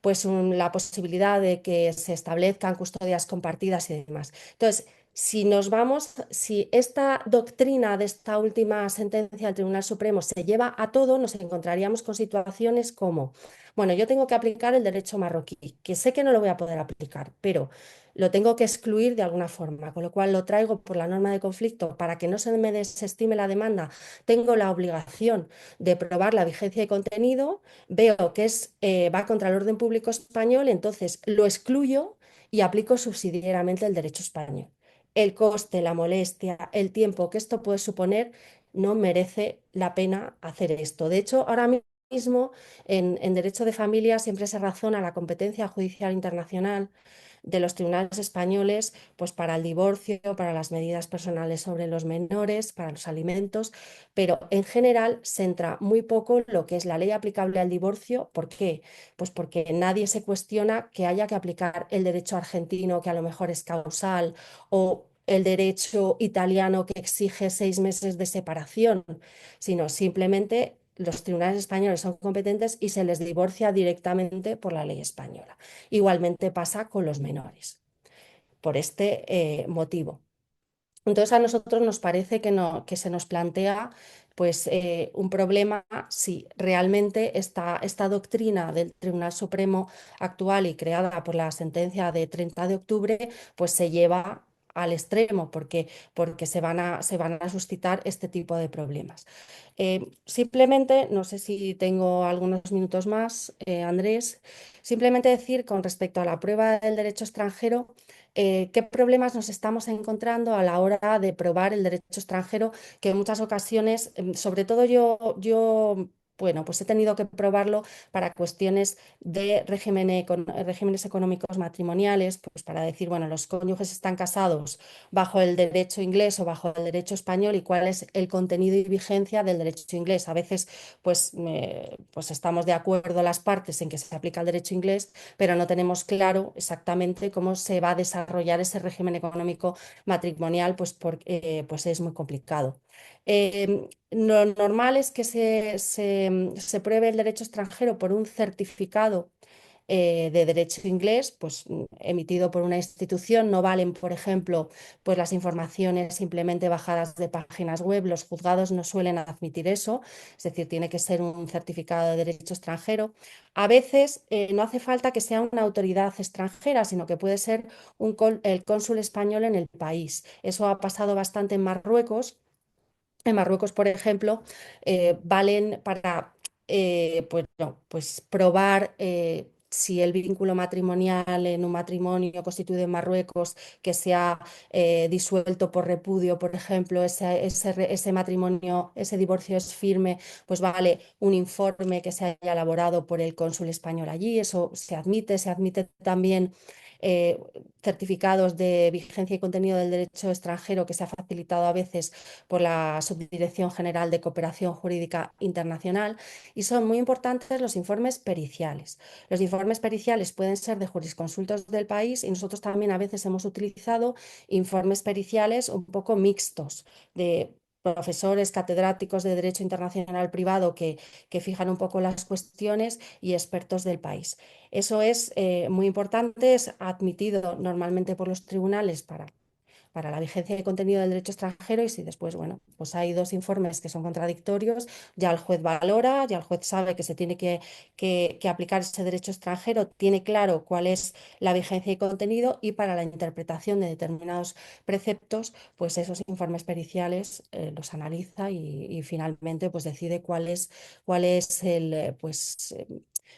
pues, la posibilidad de que se establezcan custodias compartidas y demás. Entonces, si esta doctrina de esta última sentencia del Tribunal Supremo se lleva a todo, nos encontraríamos con situaciones como, bueno, yo tengo que aplicar el derecho marroquí, que sé que no lo voy a poder aplicar, pero lo tengo que excluir de alguna forma, con lo cual lo traigo por la norma de conflicto para que no se me desestime la demanda. Tengo la obligación de probar la vigencia y contenido, veo que va contra el orden público español, entonces lo excluyo y aplico subsidiariamente el derecho español. el coste, la molestia, el tiempo que esto puede suponer, no merece la pena hacer esto. De hecho, ahora mismo en derecho de familia siempre se razona la competencia judicial internacional de los tribunales españoles, pues para el divorcio, para las medidas personales sobre los menores, para los alimentos, pero en general se centra muy poco en lo que es la ley aplicable al divorcio. ¿Por qué? Pues porque nadie se cuestiona que haya que aplicar el derecho argentino, que a lo mejor es causal, o el derecho italiano que exige 6 meses de separación, sino simplemente los tribunales españoles son competentes y se les divorcia directamente por la ley española. Igualmente pasa con los menores, por este motivo. Entonces a nosotros nos parece que, no, que se nos plantea pues, un problema si realmente esta doctrina del Tribunal Supremo actual y creada por la sentencia de 30 de octubre pues se lleva al extremo porque se van a suscitar este tipo de problemas. Simplemente, no sé si tengo algunos minutos más, Andrés, simplemente decir con respecto a la prueba del derecho extranjero, qué problemas nos estamos encontrando a la hora de probar el derecho extranjero, que en muchas ocasiones, sobre todo bueno, pues he tenido que probarlo para cuestiones de regímenes económicos matrimoniales, pues para decir, bueno, los cónyuges están casados bajo el derecho inglés o bajo el derecho español y cuál es el contenido y vigencia del derecho inglés. A veces, pues estamos de acuerdo las partes en que se aplica el derecho inglés, pero no tenemos claro exactamente cómo se va a desarrollar ese régimen económico matrimonial, pues, pues es muy complicado. Lo normal es que se pruebe el derecho extranjero por un certificado de derecho inglés, pues emitido por una institución. No valen, por ejemplo, pues las informaciones simplemente bajadas de páginas web. Los juzgados no suelen admitir eso, es decir, tiene que ser un certificado de derecho extranjero. A veces no hace falta que sea una autoridad extranjera, sino que puede ser el cónsul español en el país. Eso ha pasado bastante en Marruecos. En Marruecos, por ejemplo, valen para pues, no, pues probar si el vínculo matrimonial en un matrimonio constituido en Marruecos que se ha disuelto por repudio, por ejemplo, ese matrimonio, ese divorcio es firme, pues vale un informe que se haya elaborado por el cónsul español allí. Eso se admite también eh, certificados de vigencia y contenido del derecho extranjero que se ha facilitado a veces por la Subdirección General de Cooperación Jurídica Internacional, y son muy importantes los informes periciales. Los informes periciales pueden ser de jurisconsultos del país y nosotros también a veces hemos utilizado informes periciales un poco mixtos de profesores catedráticos de Derecho Internacional Privado que fijan un poco las cuestiones y expertos del país. Eso es muy importante, es admitido normalmente por los tribunales para la vigencia y contenido del derecho extranjero, y si después, bueno, pues hay dos informes que son contradictorios, ya el juez valora, ya el juez sabe que se tiene que aplicar ese derecho extranjero, tiene claro cuál es la vigencia y contenido, y para la interpretación de determinados preceptos, pues esos informes periciales los analiza y finalmente pues decide cuál es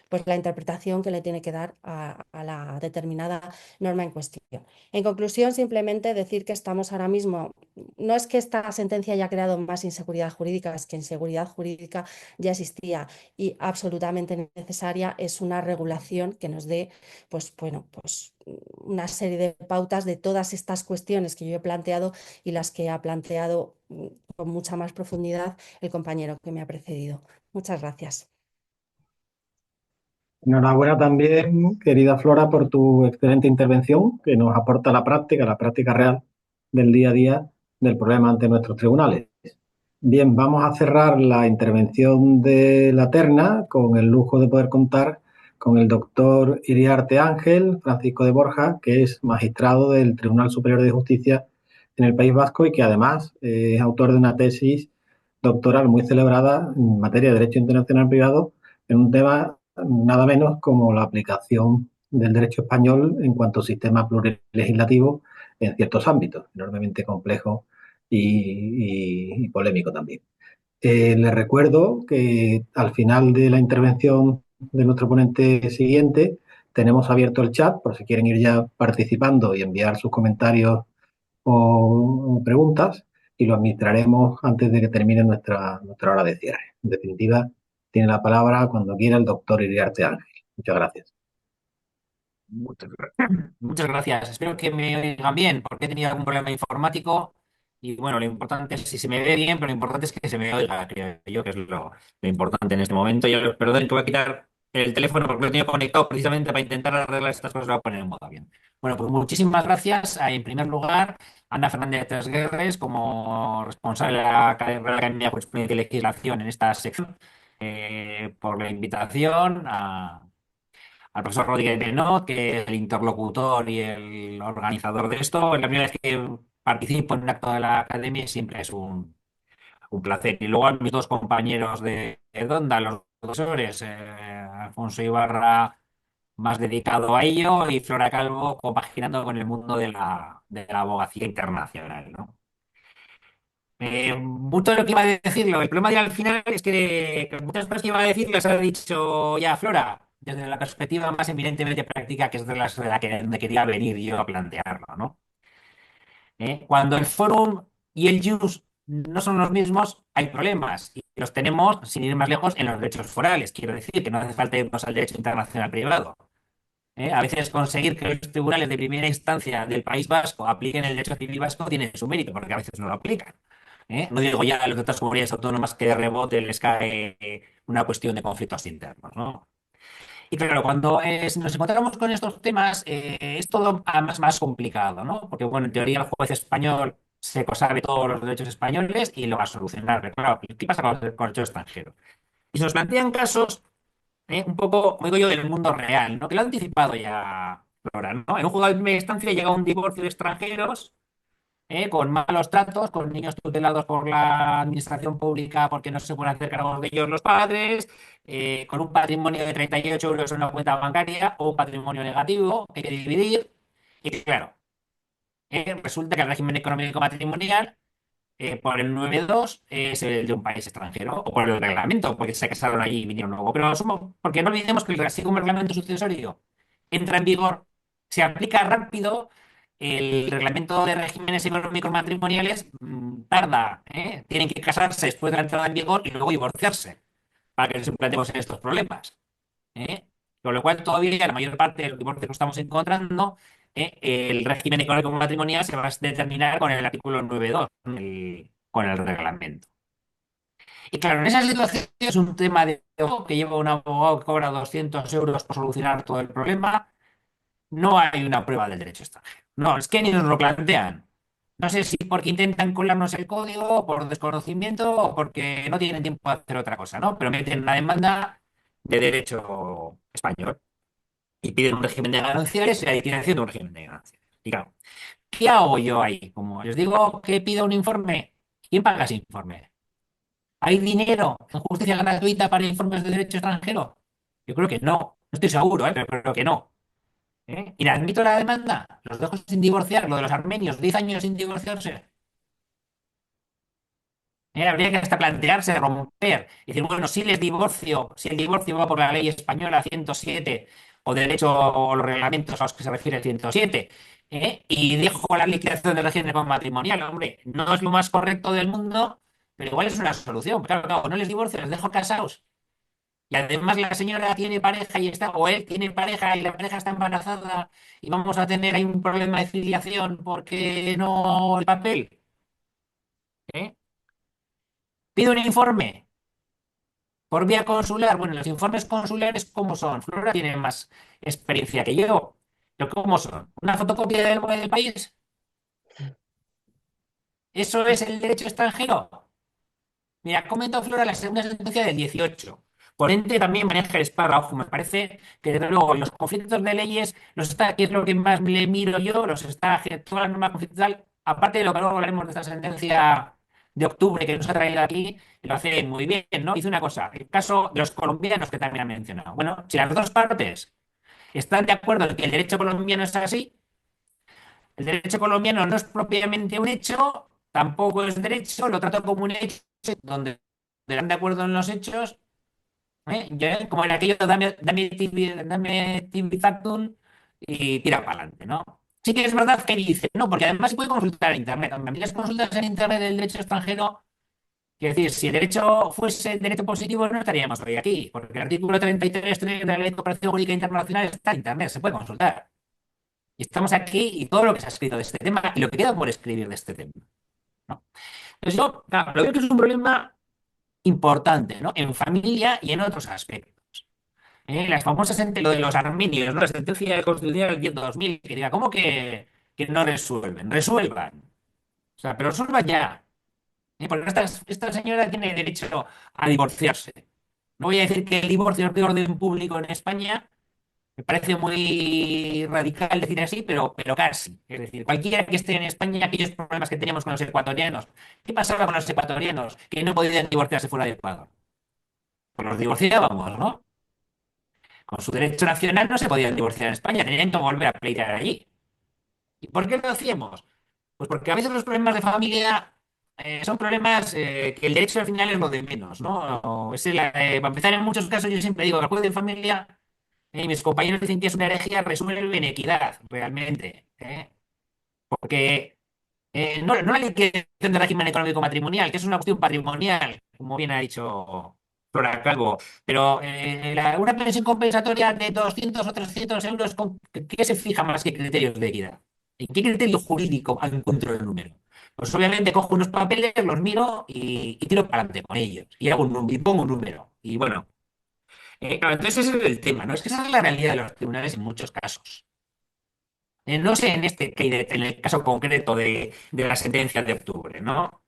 pues la interpretación que le tiene que dar a la determinada norma en cuestión. En conclusión, simplemente decir que estamos ahora mismo, no es que esta sentencia haya creado más inseguridad jurídica, es que inseguridad jurídica ya existía, y absolutamente necesaria es una regulación que nos dé, pues bueno, pues una serie de pautas de todas estas cuestiones que yo he planteado y las que ha planteado con mucha más profundidad el compañero que me ha precedido. Muchas gracias. Enhorabuena también, querida Flora, por tu excelente intervención que nos aporta la práctica real del día a día del problema ante nuestros tribunales. Bien, vamos a cerrar la intervención de la terna con el lujo de poder contar con el doctor Iriarte Ángel Francisco de Borja, que es magistrado del Tribunal Superior de Justicia en el País Vasco y que además es autor de una tesis doctoral muy celebrada en materia de Derecho Internacional Privado en un tema nada menos como la aplicación del derecho español en cuanto a sistema plurilegislativo en ciertos ámbitos, enormemente complejo y polémico también. Les recuerdo que al final de la intervención de nuestro ponente siguiente tenemos abierto el chat por si quieren ir ya participando y enviar sus comentarios o preguntas y lo administraremos antes de que termine nuestra hora de cierre. En definitiva, tiene la palabra cuando quiera el doctor Iriarte Ángel. Muchas gracias. Muchas gracias. Espero que me oigan bien, porque he tenido algún problema informático. Y bueno, lo importante es si se me ve bien, pero lo importante es que se me oiga, creo yo, que es lo importante en este momento. Yo, perdón, que voy a quitar el teléfono porque lo he tenido conectado precisamente para intentar arreglar estas cosas, lo voy a poner en modo bien. Bueno, pues muchísimas gracias. En primer lugar, Ana Fernández Tresguerres, como responsable de la Academia de Jurisprudencia y Legislación en esta sección, por la invitación al profesor Rodríguez Benot, que es el interlocutor y el organizador de esto. Es la primera vez que participo en un acto de la academia y siempre es un placer. Y luego a mis dos compañeros de Donda, los profesores, Alfonso Ibarra, más dedicado a ello, y Flora Calvo, compaginando con el mundo de la abogacía internacional, ¿no? Mucho de lo que iba a decirlo, el problema de ir al final es que muchas cosas que iba a decir las ha dicho ya Flora, desde la perspectiva más eminentemente práctica, que es de la que donde quería venir yo a plantearlo, ¿no? Cuando el Fórum y el JUS no son los mismos, hay problemas, y los tenemos, sin ir más lejos, en los derechos forales. Quiero decir que no hace falta irnos al derecho internacional privado. A veces conseguir que los tribunales de primera instancia del País Vasco apliquen el derecho civil vasco tiene su mérito, porque a veces no lo aplican. No digo ya a las otras comunidades autónomas que de rebote les cae una cuestión de conflictos internos, ¿no? Y claro, cuando nos encontramos con estos temas, es todo más complicado, ¿no? Porque, bueno, en teoría el juez español sabe todos los derechos españoles y lo va a solucionar. Pero claro, ¿qué pasa con el derecho extranjero? Y se nos plantean casos, un poco, como digo yo, del mundo real, ¿no? Que lo ha anticipado ya Flora, ¿no? En un juzgado de primera instancia llega un divorcio de extranjeros, con malos tratos, con niños tutelados por la administración pública porque no se pueden hacer cargo de ellos los padres, con un patrimonio de 38 euros en una cuenta bancaria o un patrimonio negativo que hay que dividir. Y claro, resulta que el régimen económico matrimonial, por el 9.2, es el de un país extranjero, o por el reglamento, porque se casaron allí y vinieron luego. Pero porque no olvidemos que así como el reglamento sucesorio entra en vigor, se aplica rápido. El reglamento de regímenes económicos matrimoniales tarda, tienen que casarse después de la entrada en vigor y luego divorciarse para que nos planteemos en estos problemas. ¿eh? Con lo cual, todavía la mayor parte de los divorcios que estamos encontrando, el régimen económico matrimonial se va a determinar con el artículo 9.2, con el reglamento. Y claro, en esa situación es un tema de que lleva un abogado que cobra 200 euros por solucionar todo el problema. No hay una prueba del derecho extranjero. No, es que ni nos lo plantean. No sé si porque intentan colarnos el código, por desconocimiento o porque no tienen tiempo de hacer otra cosa, ¿no? Pero meten una demanda de derecho español y piden un régimen de gananciales y la liquidación de un régimen de gananciales. Y claro, ¿qué hago yo ahí? Como les digo que pido un informe, ¿quién paga ese informe? ¿Hay dinero en justicia gratuita para informes de derecho extranjero? Yo creo que no. No estoy seguro, pero creo que no. Inadmito la demanda, los dejo sin divorciar, lo de los armenios, 10 años sin divorciarse. Habría que hasta plantearse romper y decir, bueno, si les divorcio, si el divorcio va por la ley española 107 o derecho o los reglamentos a los que se refiere el 107, y dejo la liquidación del régimen matrimonial, hombre, no es lo más correcto del mundo, pero igual es una solución. Claro, claro, no les divorcio, les dejo casados. Y además la señora tiene pareja y está, o él tiene pareja y la pareja está embarazada y vamos a tener ahí un problema de filiación porque no el papel. ¿eh? Pido un informe por vía consular. Bueno, los informes consulares, ¿cómo son? Flora tiene más experiencia que yo. ¿Pero cómo son? ¿Una fotocopia del BOE del país? ¿Eso es el derecho extranjero? Mira, comentó Flora la segunda sentencia del 18. Ponente también maneja el espárrago. Me parece que, desde luego, los conflictos de leyes, que es lo que más le miro yo, toda la norma conflictual, aparte de lo que luego hablaremos de esta sentencia de octubre que nos ha traído aquí, lo hace muy bien, ¿no? Dice una cosa, el caso de los colombianos que también ha mencionado. Bueno, si las dos partes están de acuerdo en que el derecho colombiano es así, el derecho colombiano no es propiamente un hecho, tampoco es derecho, lo trato como un hecho donde están de acuerdo en los hechos, como en aquello, dame tibi factum y tira para adelante, ¿no? sí que es verdad que dice, no, porque además se puede consultar en Internet. A mí las consultas en Internet del derecho extranjero, quiero decir, si el derecho fuese derecho positivo, no estaríamos hoy aquí, porque el artículo 33 de la Ley de Cooperación Jurídica Internacional está en Internet, se puede consultar. Y estamos aquí y todo lo que se ha escrito de este tema y lo que queda por escribir de este tema, ¿no? Entonces yo, claro, lo veo que es un problema importante, ¿no? En familia y en otros aspectos. Las famosas, lo de los armenios, ¿no? La sentencia constitucional del 2000, que diga, ¿cómo que no resuelven? Resuelvan. O sea, pero resuelvan ya. Porque esta señora tiene derecho a divorciarse. No voy a decir que el divorcio es de orden público en España, me parece muy radical decir así, pero casi. Es decir, cualquiera que esté en España, aquellos problemas que teníamos con los ecuatorianos, ¿qué pasaba con los ecuatorianos que no podían divorciarse fuera de Ecuador? Pues los divorciábamos, ¿no? Con su derecho nacional no se podían divorciar en España, tenían que volver a pleitear allí. ¿Y por qué lo hacíamos? Pues porque a veces los problemas de familia son problemas que el derecho al final es lo de menos, ¿no? Para empezar, en muchos casos yo siempre digo que el juez de familia, mis compañeros dicen que es una herejía, resuelve en equidad, realmente. Porque no la liquidación del régimen económico matrimonial, que es una cuestión patrimonial, como bien ha dicho Flora Calvo, pero una pensión compensatoria de 200 o 300 euros, ¿qué se fija más que criterios de equidad? ¿En qué criterio jurídico encuentro el número? Pues obviamente cojo unos papeles, los miro y tiro para adelante con ellos. Y y pongo un número. Y bueno, claro, entonces ese es el tema, ¿no? Es que esa es la realidad de los tribunales en muchos casos. No sé en el caso concreto de la sentencia de octubre, ¿no?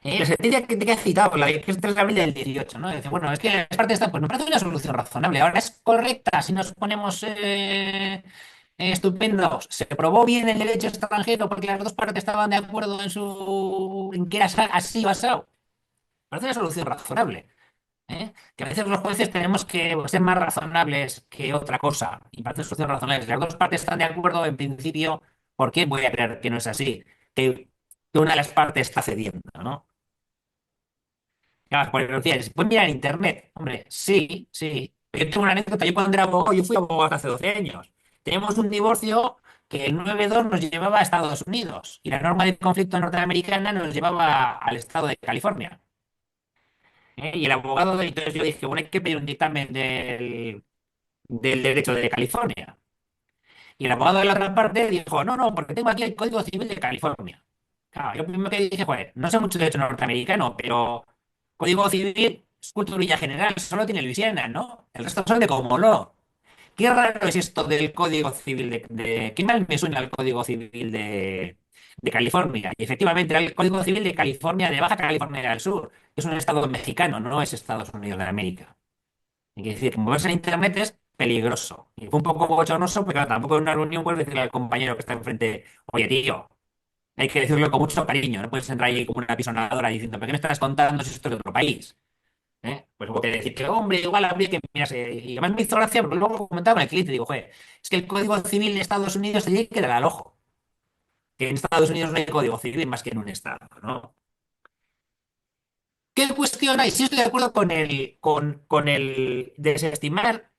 La sentencia que ha citado, la que es 3 de abril del 18, ¿no? Dice, bueno, es que las partes están, pues me parece una solución razonable. Ahora es correcta si nos ponemos estupendos. Se probó bien el derecho extranjero porque las dos partes estaban de acuerdo en que era así basado. Parece una solución razonable. Que a veces los jueces tenemos que ser más razonables que otra cosa. Y parece una solución razonable. Si las dos partes están de acuerdo, en principio, ¿por qué voy a creer que no es así? Que una de las partes está cediendo, ¿no? Claro, porque decía, ¿se puede mirar en internet? Hombre, sí, sí. Yo tengo una anécdota, yo cuando era abogado, yo fui abogado hace 12 años. Teníamos un divorcio que el 9-2 nos llevaba a Estados Unidos y la norma de conflicto norteamericana nos llevaba al estado de California. Y el abogado, entonces yo dije, bueno, hay que pedir un dictamen del derecho de California. Y el abogado de la otra parte dijo, no, no, porque tengo aquí el Código Civil de California. Claro, yo primero que dije, joder, no sé mucho de derecho norteamericano, pero Código Civil es cultura general, solo tiene Luisiana, ¿no? El resto son de como no. Qué raro es esto del Código Civil qué mal me suena el Código Civil de California. Y efectivamente era el Código Civil de California, de Baja California del Sur, que es un estado mexicano, no es Estados Unidos de América. Hay que decir que moverse en Internet es peligroso. Y fue un poco bochornoso, pero tampoco en una reunión puedes decirle al compañero que está enfrente, oye, tío, hay que decirlo con mucho cariño, no puedes entrar ahí como una pisonadora diciendo, ¿pero qué me estás contando si esto es de otro país? Pues hubo que decir que, hombre, igual habría que mirarse. Y además me hizo gracia, porque luego comentaba con el cliente y digo, joder, es que el Código Civil de Estados Unidos te tiene que dar al ojo. Que en Estados Unidos no hay Código Civil más que en un estado, ¿no? ¿Qué cuestión hay? Sí estoy de acuerdo con el desestimar,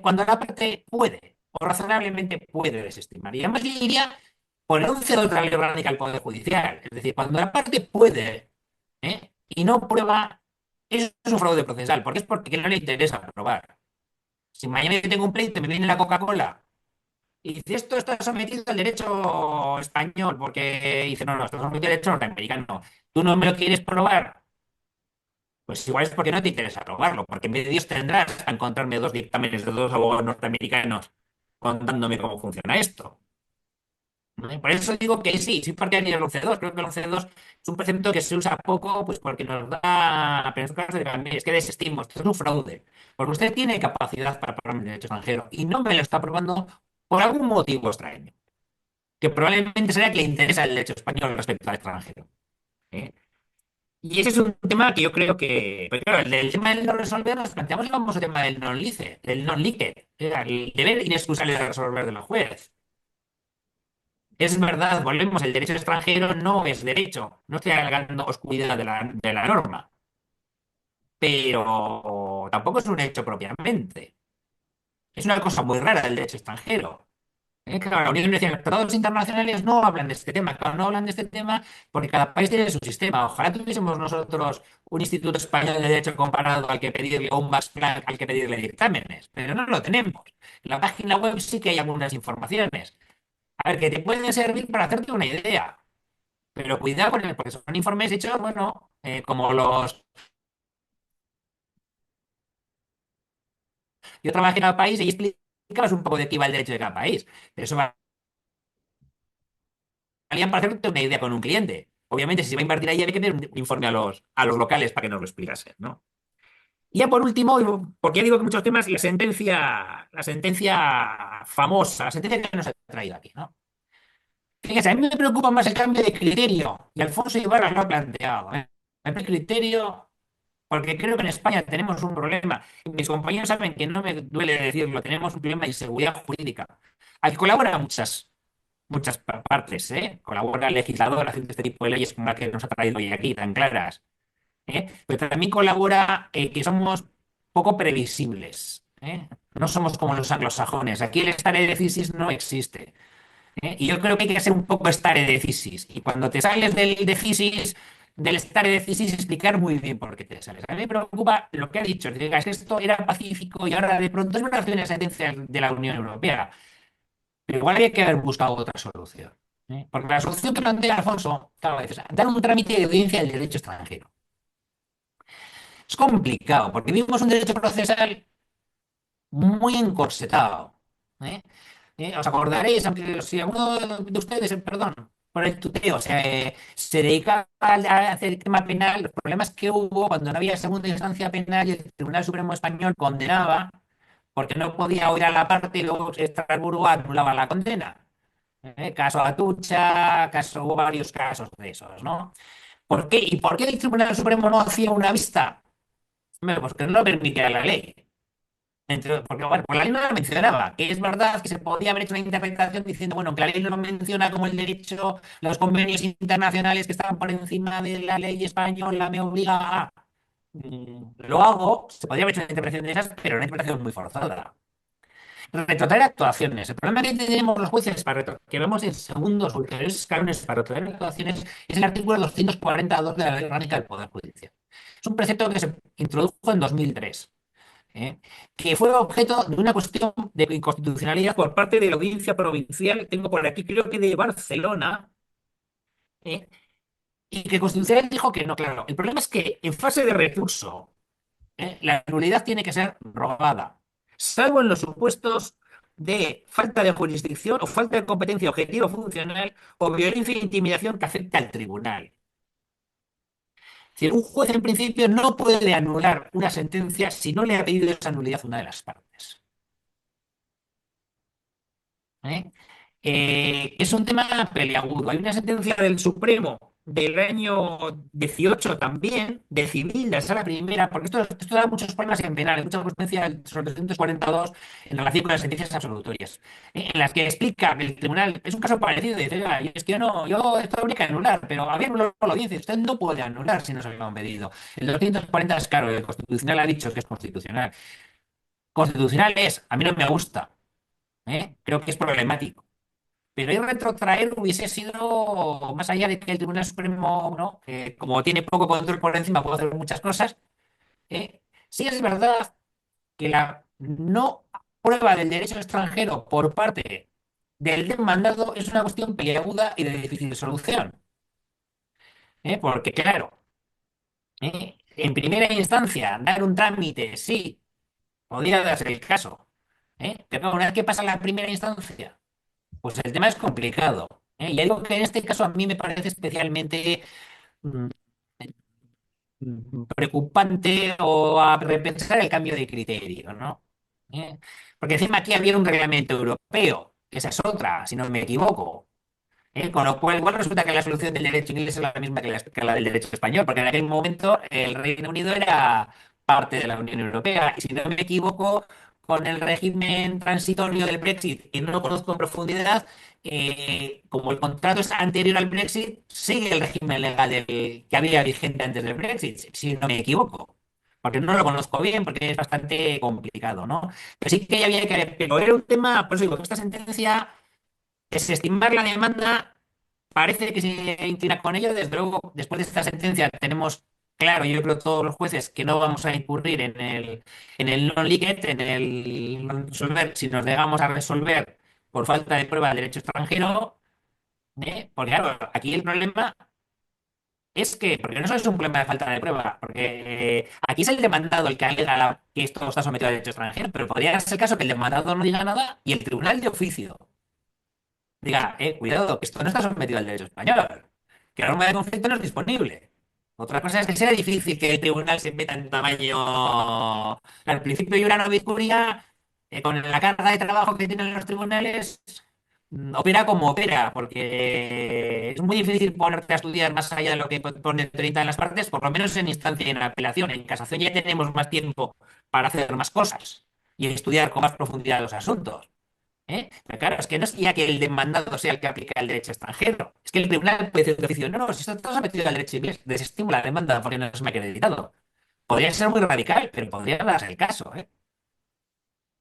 cuando la parte puede, o razonablemente puede desestimar. Y además yo diría poner un cero de la ley orgánica al Poder Judicial. Es decir, cuando la parte puede, y no prueba, eso es un fraude procesal, porque es porque no le interesa probar. Si mañana yo tengo un pleito y me viene la Coca-Cola y dice, esto está sometido al derecho español, porque dice, no, no, esto está sometido al derecho norteamericano. Tú no me lo quieres probar, pues igual es porque no te interesa probarlo, porque medios tendrás a encontrarme dos dictámenes de dos abogados norteamericanos contándome cómo funciona esto. ¿No? Y por eso digo que sí, sí partidario del 11.2. Creo que el 11.2 es un precepto que se usa poco, pues porque nos da, pero en este caso de mire, es que desestimo, esto es un fraude. Porque usted tiene capacidad para probarme el derecho extranjero y no me lo está probando por algún motivo extraño, que probablemente será que le interesa el derecho español respecto al extranjero. ¿eh? Y ese es un tema que yo creo que, pues claro, el tema del no resolver nos planteamos el famoso tema del non-lice, del non-liquid, el deber inexcusable de resolver de los jueces. Es verdad, volvemos, el derecho extranjero no es derecho, no estoy alargando oscuridad de la norma, pero tampoco es un hecho propiamente. Es una cosa muy rara del derecho extranjero. Claro, la Unión Europea, los tratados internacionales no hablan de este tema, claro, no hablan de este tema porque cada país tiene su sistema. Ojalá tuviésemos nosotros un Instituto Español de Derecho comparado al que pedirle, o un Max Planck al que pedirle dictámenes, pero no lo tenemos. En la página web sí que hay algunas informaciones. A ver, que te pueden servir para hacerte una idea, pero cuidado con porque son informes hechos, bueno, como los... Yo trabajé en cada país y explicabas un poco de qué iba el derecho de cada país, pero eso valían para hacerte una idea con un cliente. Obviamente, si se va a invertir ahí, hay que tener un informe a los locales para que nos lo explicasen, ¿no? Y ya por último, porque ya digo que muchos temas, la sentencia famosa, la sentencia que nos ha traído aquí, ¿no? Fíjense, a mí me preocupa más el cambio de criterio, y Alfonso Ibarra lo ha planteado, ¿eh? El criterio, porque creo que en España tenemos un problema, y mis compañeros saben que no me duele decirlo, tenemos un problema de inseguridad jurídica. Aquí colaboran muchas partes, ¿eh? Colabora el legislador haciendo este tipo de leyes como la que nos ha traído hoy aquí, tan claras, ¿eh? Pero también colabora que somos poco previsibles, ¿eh? No somos como los anglosajones. Aquí el stare decisis no existe, ¿eh? Y yo creo que hay que ser un poco stare decisis. Y cuando te sales del decisis, del stare decisis, explicar muy bien por qué te sales. A mí me preocupa lo que ha dicho. Es que esto era pacífico y ahora de pronto es una sentencia de la Unión Europea. Pero igual había que haber buscado otra solución, ¿eh? Porque la solución que plantea Alfonso, claro, es dar un trámite de audiencia del derecho extranjero. Es complicado, porque vivimos un derecho procesal muy encorsetado, ¿eh? Os acordaréis, aunque si alguno de ustedes, perdón, por el tuteo, se dedicaba a hacer el tema penal, los problemas que hubo cuando no había segunda instancia penal y el Tribunal Supremo Español condenaba porque no podía oír a la parte y luego Estrasburgo anulaba la condena. Caso Atucha, hubo varios casos de esos, ¿no? ¿Por qué? ¿Y por qué el Tribunal Supremo no hacía una vista? Bueno, pues que no lo permitía la ley. Porque, bueno, pues la ley no la mencionaba, que es verdad que se podía haber hecho una interpretación diciendo, bueno, que la ley no lo menciona como el derecho, los convenios internacionales que estaban por encima de la ley española me obliga a... Lo hago, se podría haber hecho una interpretación de esas, pero una interpretación muy forzada. Retrotraer actuaciones. El problema que tenemos los jueces que vemos en segundos ulteriores escalones para retrotraer actuaciones es el artículo 242 de la Ley Orgánica del Poder Judicial. Es un precepto que se introdujo en 2003, ¿eh? Que fue objeto de una cuestión de inconstitucionalidad por parte de la Audiencia Provincial, tengo por aquí, creo que de Barcelona, ¿eh? Y que Constitucional dijo que no, claro. El problema es que en fase de recurso, la nulidad tiene que ser rogada, salvo en los supuestos de falta de jurisdicción o falta de competencia objetiva o funcional o violencia e intimidación que afecte al tribunal. Es decir, un juez en principio no puede anular una sentencia si no le ha pedido esa nulidad a una de las partes. ¿Eh? Es un tema peliagudo. Hay una sentencia del Supremo del año 18 también, de civil, de la sala primera, porque esto da muchos problemas en penal, mucha jurisprudencia sobre 242 en relación con las sentencias absolutorias, en las que explica que el tribunal, es un caso parecido, dice, "Oiga, es que yo esto habría que anular, pero había anulado lo dice, usted no puede anular si no se lo han pedido. El 240 es claro, el Constitucional ha dicho que es constitucional. Constitucional es, a mí no me gusta, creo que es problemático. Pero ahí retrotraer hubiese sido, más allá de que el Tribunal Supremo, ¿no? Que como tiene poco control por encima, puede hacer muchas cosas. Sí es verdad que la no prueba del derecho extranjero por parte del demandado es una cuestión peliaguda y de difícil solución. Porque, claro, en primera instancia, dar un trámite, sí, podría darse el caso. Pero una vez que pasa la primera instancia, pues el tema es complicado. Y algo que en este caso a mí me parece especialmente mm, preocupante o a repensar el cambio de criterio, ¿no? ¿Eh? Porque encima aquí había un reglamento europeo, que esa es otra, si no me equivoco. Con lo cual, igual resulta que la solución del derecho inglés es la misma que la del derecho español, porque en aquel momento el Reino Unido era parte de la Unión Europea. Y si no me equivoco, con el régimen transitorio del Brexit, que no lo conozco en profundidad, como el contrato es anterior al Brexit, sigue el régimen legal que había vigente antes del Brexit, si no me equivoco. Porque no lo conozco bien, porque es bastante complicado, ¿no? Pero sí que había que... Pero era un tema, por eso digo, que esta sentencia Desestimar la demanda parece que se inclina con ello. Desde luego, después de esta sentencia tenemos claro, yo creo todos los jueces, que no vamos a incurrir en el non-liquet, en el no resolver, si nos negamos a resolver por falta de prueba del derecho extranjero, porque claro, aquí el problema es que, porque no solo es un problema de falta de prueba, porque aquí es el demandado el que alega que esto está sometido al derecho extranjero, pero podría ser el caso que el demandado no diga nada y el tribunal de oficio diga, cuidado, que esto no está sometido al derecho español, que la norma de conflicto no es disponible. Otra cosa es que sea difícil que el tribunal se meta en tamaño. Al principio yo no discurría con la carga de trabajo que tienen los tribunales, opera como opera, porque es muy difícil ponerte a estudiar más allá de lo que pone 30 en las partes, por lo menos en instancia y en apelación. En casación ya tenemos más tiempo para hacer más cosas y estudiar con más profundidad los asuntos. Pero claro, es que no es ya que el demandado sea el que aplica el derecho extranjero. Es que el tribunal puede decir de oficio, no, no, si esto está metido al derecho inglés, desestimo la demanda porque no se me ha acreditado. Podría ser muy radical, pero podría darse el caso, ¿eh?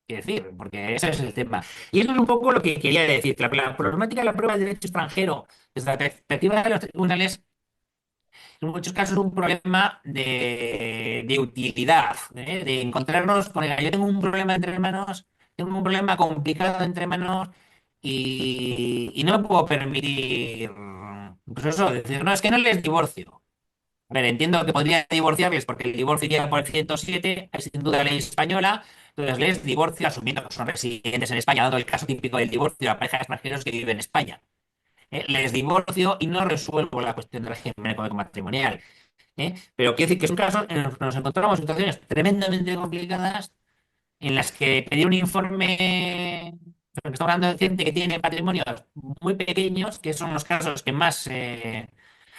Quiero decir, porque ese es el tema. Y eso es un poco lo que quería decir, que la problemática de la prueba del derecho extranjero, desde la perspectiva de los tribunales, en muchos casos es un problema de utilidad, de encontrarnos con el, yo tengo un problema entre manos, tengo un problema complicado entre manos y no me puedo permitir, pues eso, decir, no, es que no les divorcio. A ver, entiendo que podría divorciarles porque el divorcio iría por el 107, es sin duda ley española, entonces les divorcio asumiendo que son residentes en España, dando el caso típico del divorcio a parejas extranjeros que viven en España. Les divorcio y no resuelvo la cuestión del régimen económico matrimonial. Pero quiero decir que es un caso en el que nos encontramos en situaciones tremendamente complicadas en las que pedir un informe, porque estamos hablando de gente que tiene patrimonios muy pequeños, que son los casos que más...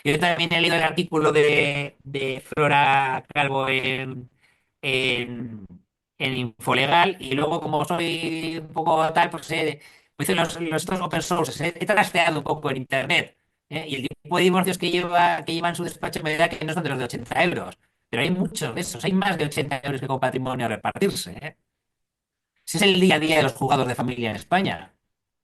yo también he leído el artículo de Flora Calvo en, en Infolegal y luego como soy un poco tal, pues hice estos open source, he trasteado un poco en Internet. Y el tipo de divorcios que lleva en su despacho me da que no son de los de 80 euros. Pero hay muchos de esos, hay más de 80 euros que con patrimonio a repartirse. Ese es el día a día de los juzgados de familia en España.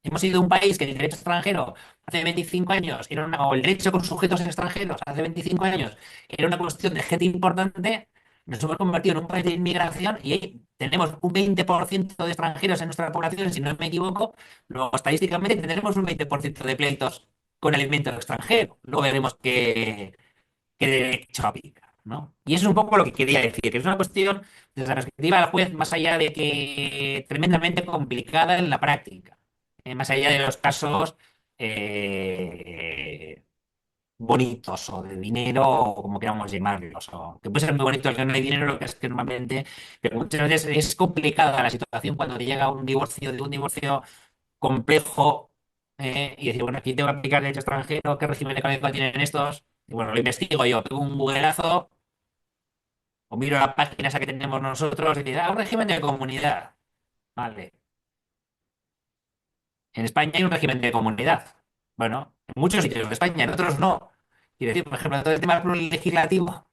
Hemos sido un país que el derecho extranjero hace 25 años, o el derecho con sujetos extranjeros hace 25 años, era una cuestión de gente importante. Nos hemos convertido en un país de inmigración y ahí tenemos un 20% de extranjeros en nuestra población, si no me equivoco. Luego, estadísticamente, tendremos un 20% de pleitos con alimento extranjero. Luego veremos qué derecho aplica, ¿no? Y eso es un poco lo que quería decir, que es una cuestión desde la perspectiva del juez, más allá de que tremendamente complicada en la práctica, más allá de los casos eh, bonitos o de dinero o como queramos llamarlos, o que puede ser muy bonito el que no hay dinero, lo que es que normalmente, pero muchas veces es complicada la situación cuando te llega un divorcio, de un divorcio complejo, y decir, bueno, aquí tengo que aplicar derecho extranjero, ¿qué régimen económico tienen estos? Y bueno, lo investigo yo, pego un googleazo o miro la página esa que tenemos nosotros y digo, un régimen de comunidad. Vale. En España hay un régimen de comunidad. Bueno, en muchos sitios de España, en otros no. Quiero decir, por ejemplo, todo el tema legislativo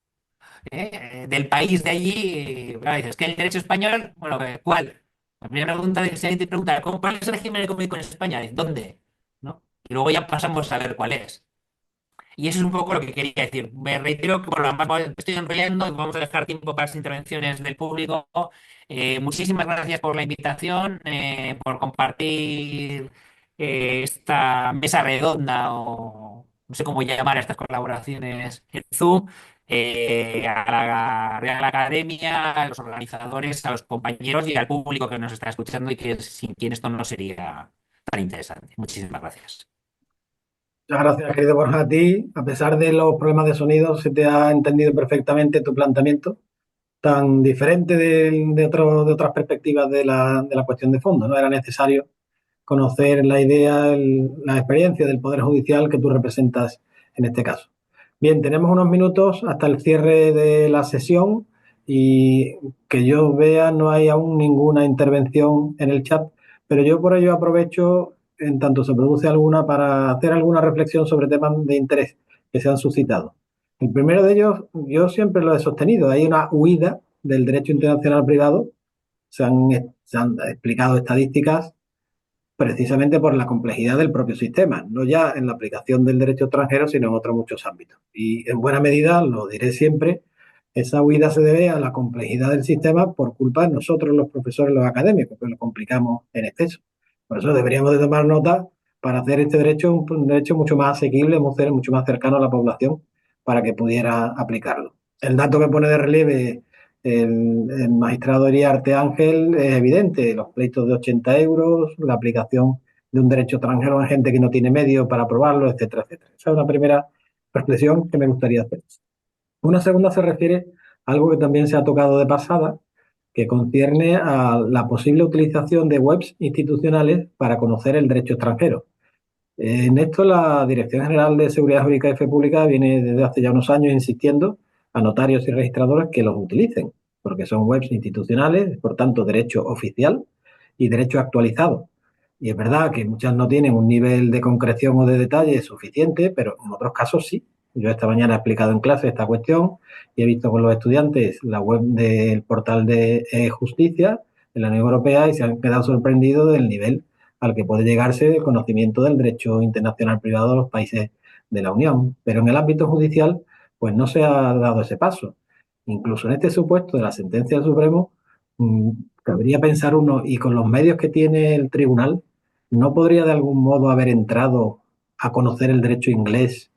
del país de allí, claro, dices, que el derecho español, bueno, ¿cuál? La primera pregunta, si alguien te pregunta, ¿cuál es el régimen económico en España? ¿Dónde? ¿No? Y luego ya pasamos a ver cuál es. Y eso es un poco lo que quería decir. Me reitero que, bueno, estoy enrollando y vamos a dejar tiempo para las intervenciones del público. Muchísimas gracias por la invitación, por compartir esta mesa redonda o no sé cómo llamar a estas colaboraciones en Zoom, a la Real Academia, a los organizadores, a los compañeros y al público que nos está escuchando y que sin quien esto no sería tan interesante. Muchísimas gracias. Muchas gracias, querido Borja, a ti. A pesar de los problemas de sonido, se te ha entendido perfectamente tu planteamiento, tan diferente de otras perspectivas de la cuestión de fondo. No era necesario conocer la idea, la experiencia del Poder Judicial que tú representas en este caso. Bien, tenemos unos minutos hasta el cierre de la sesión y que yo vea no hay aún ninguna intervención en el chat, pero yo por ello aprovecho, en tanto se produce alguna, para hacer alguna reflexión sobre temas de interés que se han suscitado. El primero de ellos, yo siempre lo he sostenido, hay una huida del derecho internacional privado, se han explicado estadísticas precisamente por la complejidad del propio sistema, no ya en la aplicación del derecho extranjero, sino en otros muchos ámbitos. Y en buena medida, lo diré siempre, esa huida se debe a la complejidad del sistema por culpa de nosotros, los profesores, los académicos, que lo complicamos en exceso. Por eso deberíamos de tomar nota para hacer este derecho un derecho mucho más asequible, mucho más cercano a la población, para que pudiera aplicarlo. El dato que pone de relieve el magistrado Iriarte Ángel es evidente, los pleitos de 80 euros, la aplicación de un derecho extranjero a gente que no tiene medios para aprobarlo, etcétera, etcétera. Esa es una primera reflexión que me gustaría hacer. Una segunda se refiere a algo que también se ha tocado de pasada, que concierne a la posible utilización de webs institucionales para conocer el derecho extranjero. En esto la Dirección General de Seguridad Jurídica y Fe Pública viene desde hace ya unos años insistiendo a notarios y registradores que los utilicen, porque son webs institucionales, por tanto derecho oficial y derecho actualizado. Y es verdad que muchas no tienen un nivel de concreción o de detalle suficiente, pero en otros casos sí. Yo esta mañana he explicado en clase esta cuestión y he visto con los estudiantes la web del portal de Justicia de la Unión Europea y se han quedado sorprendidos del nivel al que puede llegarse el conocimiento del derecho internacional privado de los países de la Unión. Pero en el ámbito judicial, pues no se ha dado ese paso. Incluso en este supuesto de la sentencia del Supremo, cabría pensar uno, y con los medios que tiene el tribunal, ¿no podría de algún modo haber entrado a conocer el derecho inglés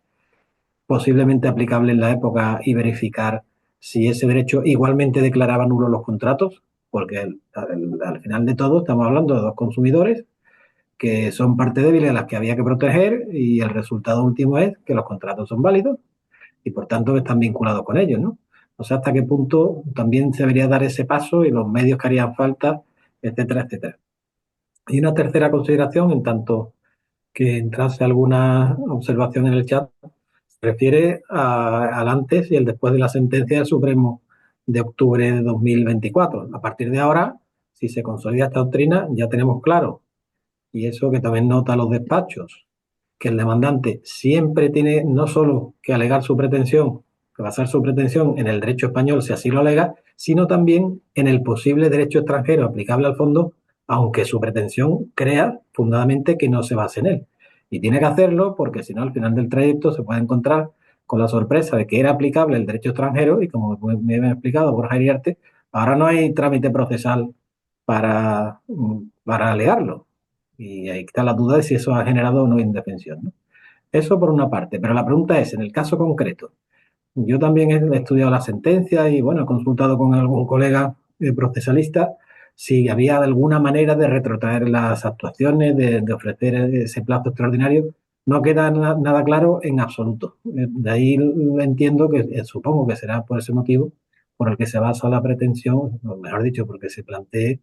posiblemente aplicable en la época y verificar si ese derecho igualmente declaraba nulos los contratos? Porque al final de todo estamos hablando de dos consumidores que son parte débil a las que había que proteger y el resultado último es que los contratos son válidos y por tanto están vinculados con ellos, ¿no? O sea, hasta qué punto también se debería dar ese paso y los medios que harían falta, etcétera, etcétera. Y una tercera consideración, en tanto que entrase alguna observación en el chat, se refiere al antes y el después de la sentencia del Supremo de octubre de 2024. A partir de ahora, si se consolida esta doctrina, ya tenemos claro, y eso que también nota los despachos, que el demandante siempre tiene no solo que alegar su pretensión, que basar su pretensión en el derecho español si así lo alega, sino también en el posible derecho extranjero aplicable al fondo, aunque su pretensión crea fundadamente que no se base en él. Y tiene que hacerlo porque si no, al final del trayecto se puede encontrar con la sorpresa de que era aplicable el derecho extranjero y como me he explicado Borja Iriarte, ahora no hay trámite procesal para alegarlo. Y ahí está la duda de si eso ha generado o no indefensión, ¿no? Eso por una parte, pero la pregunta es, en el caso concreto, yo también he estudiado la sentencia y, bueno, he consultado con algún colega procesalista si había alguna manera de retrotraer las actuaciones, de ofrecer ese plazo extraordinario. No queda nada claro en absoluto. De ahí entiendo que, supongo que será por ese motivo por el que se basa la pretensión, o mejor dicho, porque se plantee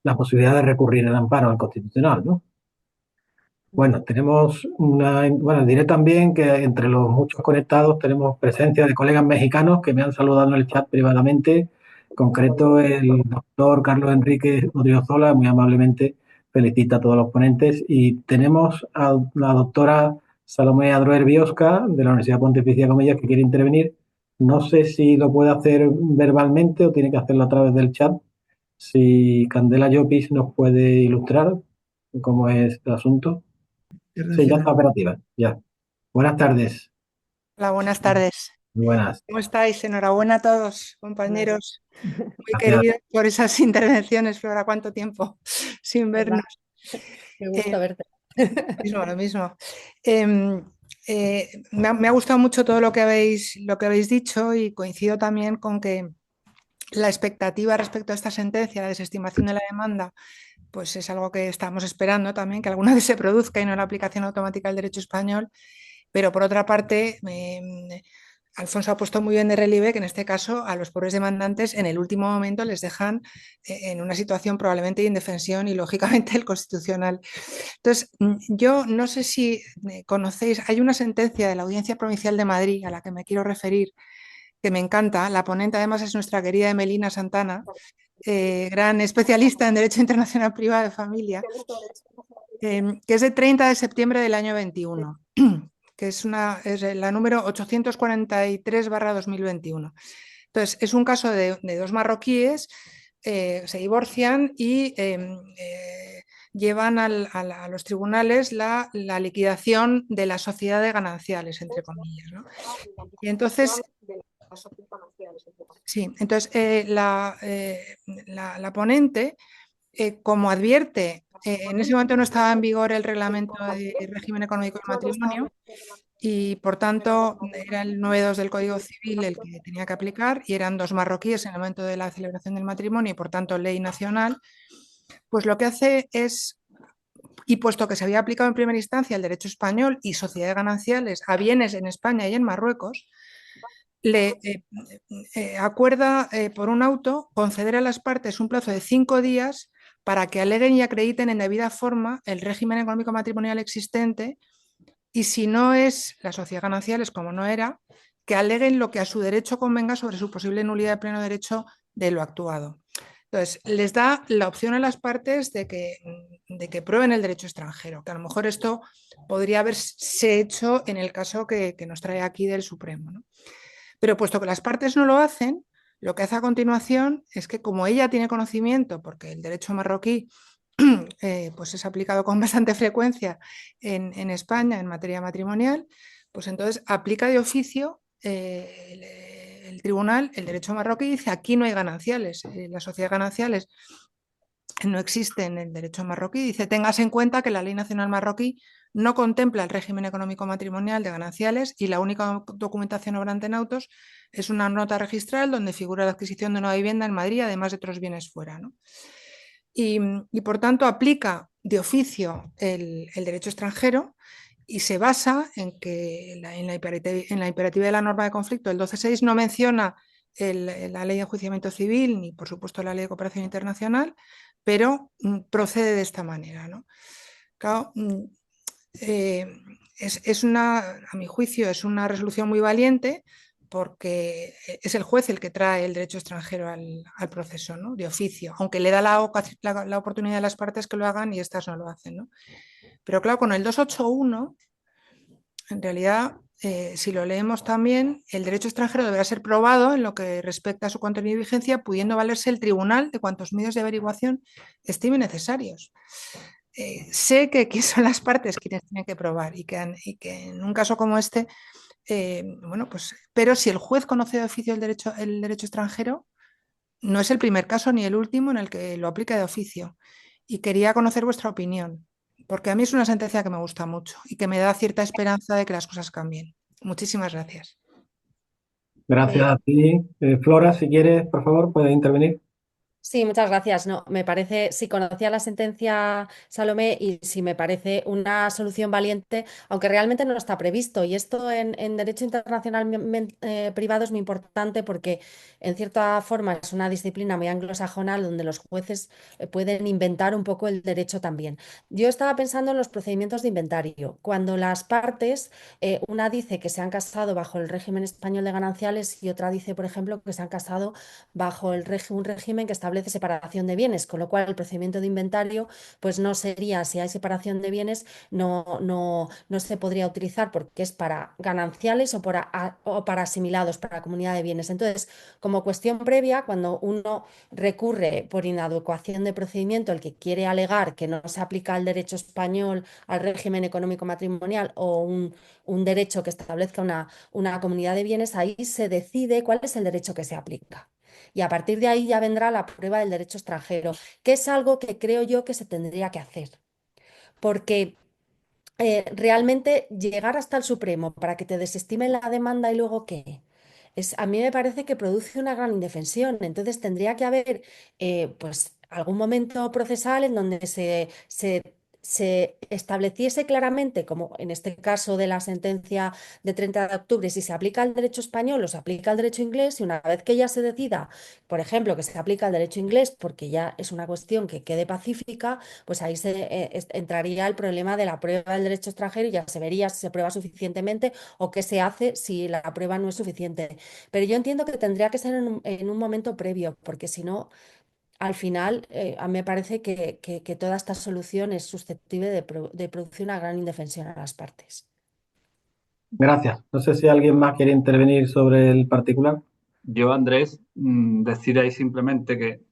la posibilidad de recurrir el amparo al Constitucional, ¿no? Bueno, bueno, diré también que entre los muchos conectados tenemos presencia de colegas mexicanos que me han saludado en el chat privadamente. En concreto, el doctor Carlos Enrique Odriozola muy amablemente felicita a todos los ponentes. Y tenemos a la doctora Salomé Adroer Biosca de la Universidad Pontificia Comillas que quiere intervenir. No sé si lo puede hacer verbalmente o tiene que hacerlo a través del chat. Si Candela Llopis nos puede ilustrar cómo es el asunto. Sí, ya está operativa, ya. Buenas tardes. Hola, buenas tardes. Muy buenas. ¿Cómo estáis? Enhorabuena a todos, compañeros. Muy Gracias. queridos por esas intervenciones, Flora, ¿cuánto tiempo sin vernos? Qué gusto verte. Lo mismo. Me ha gustado mucho todo lo que habéis dicho y coincido también con que la expectativa respecto a esta sentencia, la desestimación de la demanda, pues es algo que estamos esperando también, que alguna vez se produzca y no la aplicación automática del derecho español. Pero por otra parte, Alfonso ha puesto muy bien de relieve que en este caso a los pobres demandantes en el último momento les dejan en una situación probablemente de indefensión y lógicamente el constitucional. Entonces, yo no sé si conocéis, hay una sentencia de la Audiencia Provincial de Madrid a la que me quiero referir, que me encanta. La ponente además es nuestra querida Emelina Santana, gran especialista en Derecho Internacional Privado de Familia, que es de 30 de septiembre del año 21. Que es la número 843/2021. Entonces, es un caso de dos marroquíes, se divorcian y llevan a los tribunales la liquidación de la sociedad de gananciales, entre comillas, ¿no? Y entonces, sí, entonces la ponente, como advierte, en ese momento no estaba en vigor el reglamento de régimen económico del matrimonio y por tanto era el 9.2 del Código Civil el que tenía que aplicar y eran dos marroquíes en el momento de la celebración del matrimonio y por tanto ley nacional, pues lo que hace es, y puesto que se había aplicado en primera instancia el derecho español y sociedades gananciales a bienes en España y en Marruecos, le acuerda por un auto conceder a las partes un plazo de 5 días para que aleguen y acrediten en debida forma el régimen económico matrimonial existente y si no es la sociedad gananciales como no era, que aleguen lo que a su derecho convenga sobre su posible nulidad de pleno derecho de lo actuado. Entonces, les da la opción a las partes de que prueben el derecho extranjero, que a lo mejor esto podría haberse hecho en el caso que nos trae aquí del Supremo, ¿no? Pero puesto que las partes no lo hacen, lo que hace a continuación es que como ella tiene conocimiento, porque el derecho marroquí pues es aplicado con bastante frecuencia en España en materia matrimonial, pues entonces aplica de oficio el tribunal el derecho marroquí y dice aquí no hay gananciales, las sociedades gananciales no existe en el derecho marroquí. Dice, tengas en cuenta que la ley nacional marroquí no contempla el régimen económico matrimonial de gananciales y la única documentación obrante en autos es una nota registral donde figura la adquisición de una vivienda en Madrid, además de otros bienes fuera, ¿no? Y por tanto aplica de oficio el derecho extranjero y se basa en que en la imperatividad de la norma de conflicto, el 12.6 no menciona la ley de enjuiciamiento civil ni por supuesto la ley de cooperación internacional, pero procede de esta manera, ¿no? Claro, a mi juicio, es una resolución muy valiente porque es el juez el que trae el derecho extranjero al proceso, ¿no? De oficio, aunque le da la oportunidad a las partes que lo hagan y estas no lo hacen, ¿no? Pero claro, con el 281, en realidad, si lo leemos también, el derecho extranjero deberá ser probado en lo que respecta a su contenido y vigencia, pudiendo valerse el tribunal de cuantos medios de averiguación estime necesarios. Sé que son las partes quienes tienen que probar y que en un caso como este, bueno, pues, pero si el juez conoce de oficio el derecho extranjero, no es el primer caso ni el último en el que lo aplica de oficio. Y quería conocer vuestra opinión, porque a mí es una sentencia que me gusta mucho y que me da cierta esperanza de que las cosas cambien. Muchísimas gracias. Gracias a ti. Flora, si quieres, por favor, puedes intervenir. Sí, muchas gracias. No, me parece, sí conocía la sentencia, Salomé, y sí me parece una solución valiente, aunque realmente no está previsto. Y esto en derecho internacional privado es muy importante porque, en cierta forma, es una disciplina muy anglosajona donde los jueces pueden inventar un poco el derecho también. Yo estaba pensando en los procedimientos de inventario. Cuando las partes, una dice que se han casado bajo el régimen español de gananciales y otra dice, por ejemplo, que se han casado bajo un régimen que establece separación de bienes, con lo cual el procedimiento de inventario pues no sería, si hay separación de bienes, no se podría utilizar porque es para gananciales o para asimilados, para comunidad de bienes. Entonces, como cuestión previa, cuando uno recurre por inadecuación de procedimiento, el que quiere alegar que no se aplica el derecho español al régimen económico matrimonial o un derecho que establezca una comunidad de bienes, ahí se decide cuál es el derecho que se aplica. Y a partir de ahí ya vendrá la prueba del derecho extranjero, que es algo que creo yo que se tendría que hacer. Porque realmente llegar hasta el Supremo para que te desestimen la demanda y luego qué. A mí me parece que produce una gran indefensión. Entonces tendría que haber pues algún momento procesal en donde se estableciese claramente, como en este caso de la sentencia de 30 de octubre, si se aplica el derecho español o se aplica el derecho inglés, y una vez que ya se decida, por ejemplo, que se aplica el derecho inglés porque ya es una cuestión que quede pacífica, pues ahí entraría el problema de la prueba del derecho extranjero y ya se vería si se prueba suficientemente o qué se hace si la prueba no es suficiente. Pero yo entiendo que tendría que ser en un momento previo, porque si no, al final, a mí me parece que toda esta solución es susceptible de producir una gran indefensión a las partes. Gracias. No sé si alguien más quiere intervenir sobre el particular. Yo, Andrés, decir ahí simplemente que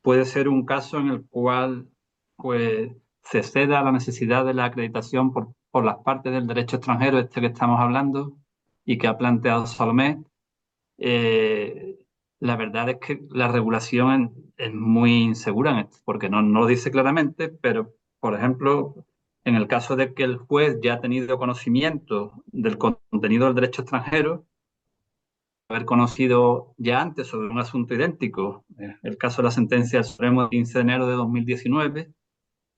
puede ser un caso en el cual pues se ceda a la necesidad de la acreditación por las partes del derecho extranjero, este que estamos hablando, y que ha planteado Salomé. La verdad es que la regulación es muy insegura en esto, porque no lo dice claramente, pero, por ejemplo, en el caso de que el juez ya ha tenido conocimiento del contenido del derecho extranjero, haber conocido ya antes sobre un asunto idéntico, el caso de la sentencia del Supremo del 15 de enero de 2019,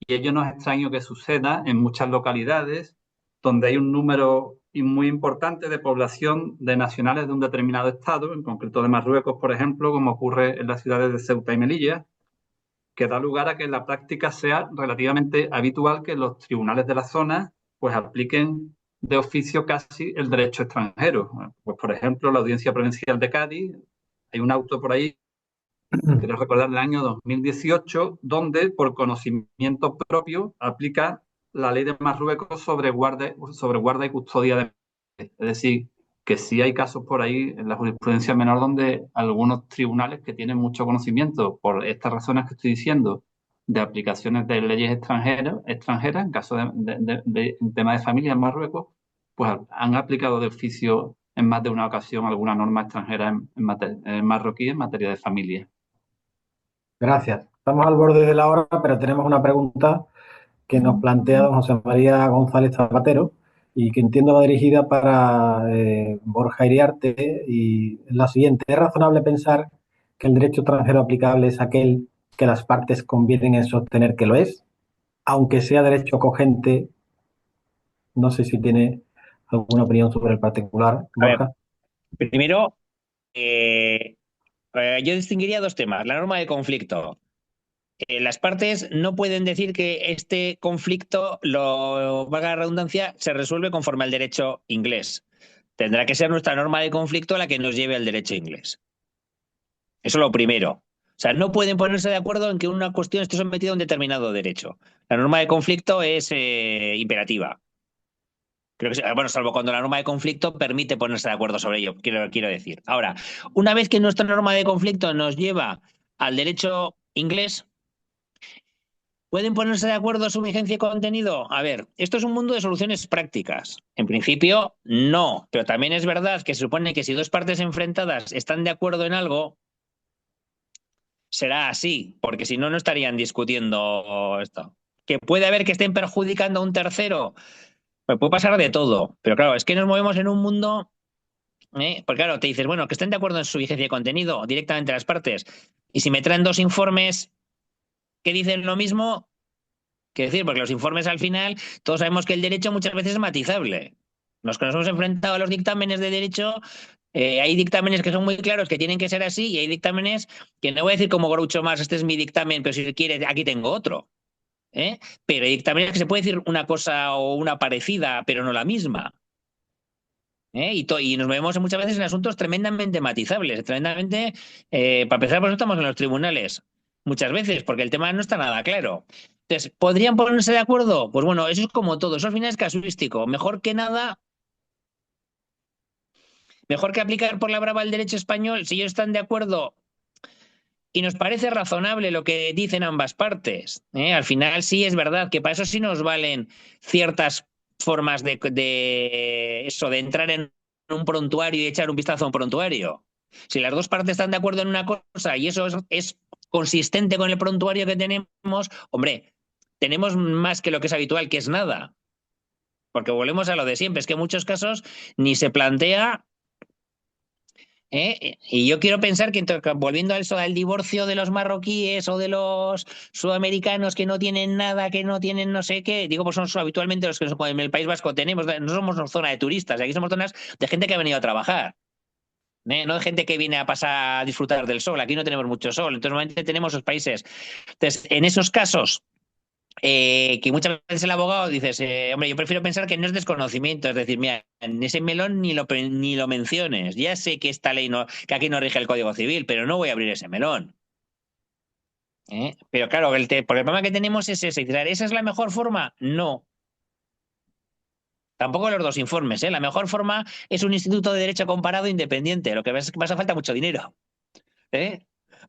y ello no es extraño que suceda en muchas localidades donde hay un número muy importante de población de nacionales de un determinado estado, en concreto de Marruecos, por ejemplo, como ocurre en las ciudades de Ceuta y Melilla, que da lugar a que en la práctica sea relativamente habitual que los tribunales de la zona pues apliquen de oficio casi el derecho extranjero. Pues, por ejemplo, la Audiencia Provincial de Cádiz, hay un auto por ahí, quiero recordar, del año 2018, donde por conocimiento propio aplica la ley de Marruecos sobre guarda y custodia de menores. Es decir, que sí hay casos por ahí en la jurisprudencia menor donde algunos tribunales que tienen mucho conocimiento, por estas razones que estoy diciendo, de aplicaciones de leyes extranjeras en caso en tema de familia en Marruecos, pues han aplicado de oficio en más de una ocasión alguna norma extranjera en marroquí en materia de familia. Gracias. Estamos al borde de la hora, pero tenemos una pregunta que nos plantea don José María González Zapatero y que entiendo va dirigida para Borja Iriarte, y es la siguiente. ¿Es razonable pensar que el derecho extranjero aplicable es aquel que las partes convienen en sostener que lo es, aunque sea derecho cogente? No sé si tiene alguna opinión sobre el particular, A ver, Borja. primero, yo distinguiría dos temas. La norma de conflicto. Las partes no pueden decir que este conflicto, valga la redundancia, se resuelve conforme al derecho inglés. Tendrá que ser nuestra norma de conflicto la que nos lleve al derecho inglés. Eso es lo primero. O sea, no pueden ponerse de acuerdo en que una cuestión esté sometida a un determinado derecho. La norma de conflicto es imperativa. Creo que, bueno, salvo cuando la norma de conflicto permite ponerse de acuerdo sobre ello, quiero decir. Ahora, una vez que nuestra norma de conflicto nos lleva al derecho inglés, ¿pueden ponerse de acuerdo su vigencia y contenido? A ver, esto es un mundo de soluciones prácticas. En principio, no, pero también es verdad que se supone que si dos partes enfrentadas están de acuerdo en algo, será así, porque si no, no estarían discutiendo esto. Que puede haber que estén perjudicando a un tercero, pues puede pasar de todo. Pero claro, es que nos movemos en un mundo, porque claro, te dices, bueno, que estén de acuerdo en su vigencia y contenido directamente las partes. Y si me traen dos informes que dicen lo mismo, ¿qué decir? Porque los informes al final, todos sabemos que el derecho muchas veces es matizable. Los que nos hemos enfrentado a los dictámenes de derecho, hay dictámenes que son muy claros que tienen que ser así y hay dictámenes que no voy a decir como Groucho Marx, este es mi dictamen, pero si quiere, aquí tengo otro. Pero hay dictámenes que se puede decir una cosa o una parecida, pero no la misma. Y nos movemos muchas veces en asuntos tremendamente matizables, tremendamente, para empezar, por eso estamos en los tribunales, muchas veces, porque el tema no está nada claro. Entonces, ¿podrían ponerse de acuerdo? Pues bueno, eso es como todo, eso al final es casuístico. Mejor que nada, mejor que aplicar por la brava el derecho español, si ellos están de acuerdo y nos parece razonable lo que dicen ambas partes. Al final sí es verdad que para eso sí nos valen ciertas formas de entrar en un prontuario y echar un vistazo a un prontuario. Si las dos partes están de acuerdo en una cosa y eso es consistente con el prontuario que tenemos, hombre, tenemos más que lo que es habitual, que es nada. Porque volvemos a lo de siempre, es que en muchos casos ni se plantea. Y yo quiero pensar que, volviendo a eso, al divorcio de los marroquíes o de los sudamericanos que no tienen nada, que no tienen no sé qué, digo, pues son habitualmente los que en el País Vasco tenemos, no somos una zona de turistas, aquí somos zonas de gente que ha venido a trabajar. No de gente que viene a pasar a disfrutar del sol, aquí no tenemos mucho sol, entonces normalmente tenemos esos países. Entonces, en esos casos, que muchas veces el abogado dices, hombre, yo prefiero pensar que no es desconocimiento, es decir, mira, en ese melón ni lo menciones, ya sé que esta ley que aquí no rige el Código Civil, pero no voy a abrir ese melón. Pero claro, porque el problema que tenemos es ese, ¿esa es la mejor forma? No. Tampoco los dos informes, La mejor forma es un instituto de derecho comparado independiente, lo que pasa es que pasa falta mucho dinero.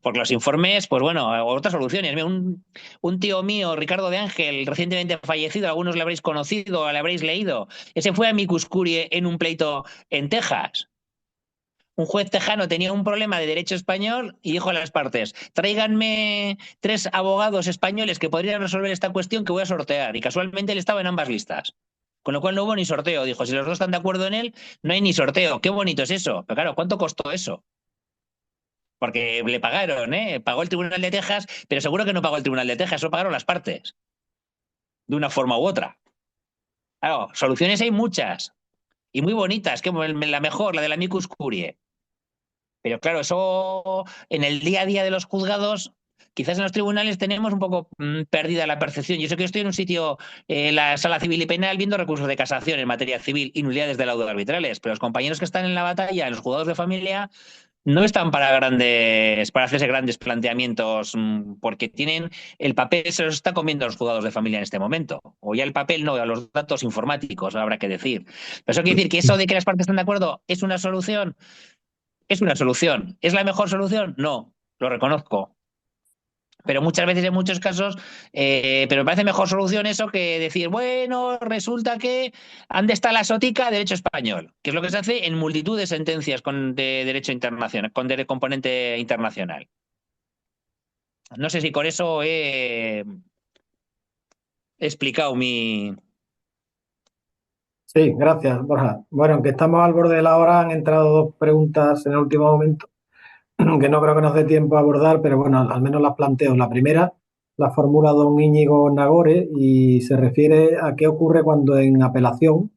Porque los informes, pues bueno, otras soluciones. Mira, un tío mío, Ricardo de Ángel, recientemente fallecido, algunos le habréis conocido, le habréis leído. Ese fue amicus curiae en un pleito en Texas. Un juez tejano tenía un problema de derecho español y dijo a las partes, tráiganme 3 abogados españoles que podrían resolver esta cuestión que voy a sortear. Y casualmente él estaba en ambas listas. Con lo cual no hubo ni sorteo. Dijo, si los dos están de acuerdo en él, no hay ni sorteo. Qué bonito es eso. Pero claro, ¿cuánto costó eso? Porque le pagaron, ¿eh? Pagó el Tribunal de Texas, pero seguro que no pagó el Tribunal de Texas, eso pagaron las partes, de una forma u otra. Claro, soluciones hay muchas y muy bonitas, que la mejor, la del amicus curiae. Pero claro, eso en el día a día de los juzgados, quizás en los tribunales tenemos un poco perdida la percepción. Yo sé que estoy en un sitio, la sala civil y penal, viendo recursos de casación en materia civil y nulidades de laudo arbitrales, pero los compañeros que están en la batalla, en los juzgados de familia, no están para hacerse grandes planteamientos, porque tienen el papel, se los está comiendo los juzgados de familia en este momento. O ya el papel no, a los datos informáticos, habrá que decir. Pero eso quiere decir que eso de que las partes están de acuerdo es una solución. Es una solución. ¿Es la mejor solución? No, lo reconozco. Pero muchas veces, en muchos casos, pero me parece mejor solución eso que decir, bueno, resulta que ¿dónde está la sotica? Derecho español, que es lo que se hace en multitud de sentencias de derecho internacional, con componente internacional. No sé si con eso he explicado mi... Sí, gracias, Borja. Bueno, aunque estamos al borde de la hora, han entrado 2 preguntas en el último momento que no creo que nos dé tiempo a abordar, pero bueno, al menos las planteo. La primera la formula don Íñigo Nagore y se refiere a qué ocurre cuando en apelación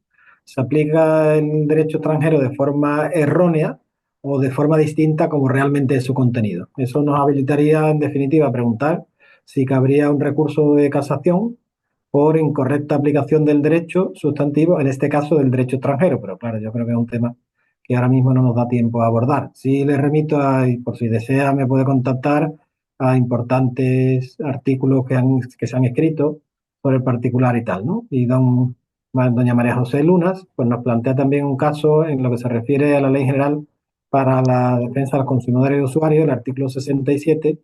se aplica el derecho extranjero de forma errónea o de forma distinta como realmente es su contenido. Eso nos habilitaría, en definitiva, a preguntar si cabría un recurso de casación por incorrecta aplicación del derecho sustantivo, en este caso del derecho extranjero, pero claro, yo creo que es un tema que ahora mismo no nos da tiempo a abordar. Sí le remito y por si desea me puede contactar a importantes artículos que se han escrito sobre el particular y tal, ¿no? Y doña María José Lunas pues nos plantea también un caso en lo que se refiere a la Ley General para la Defensa de los Consumidores y Usuarios, el artículo 67,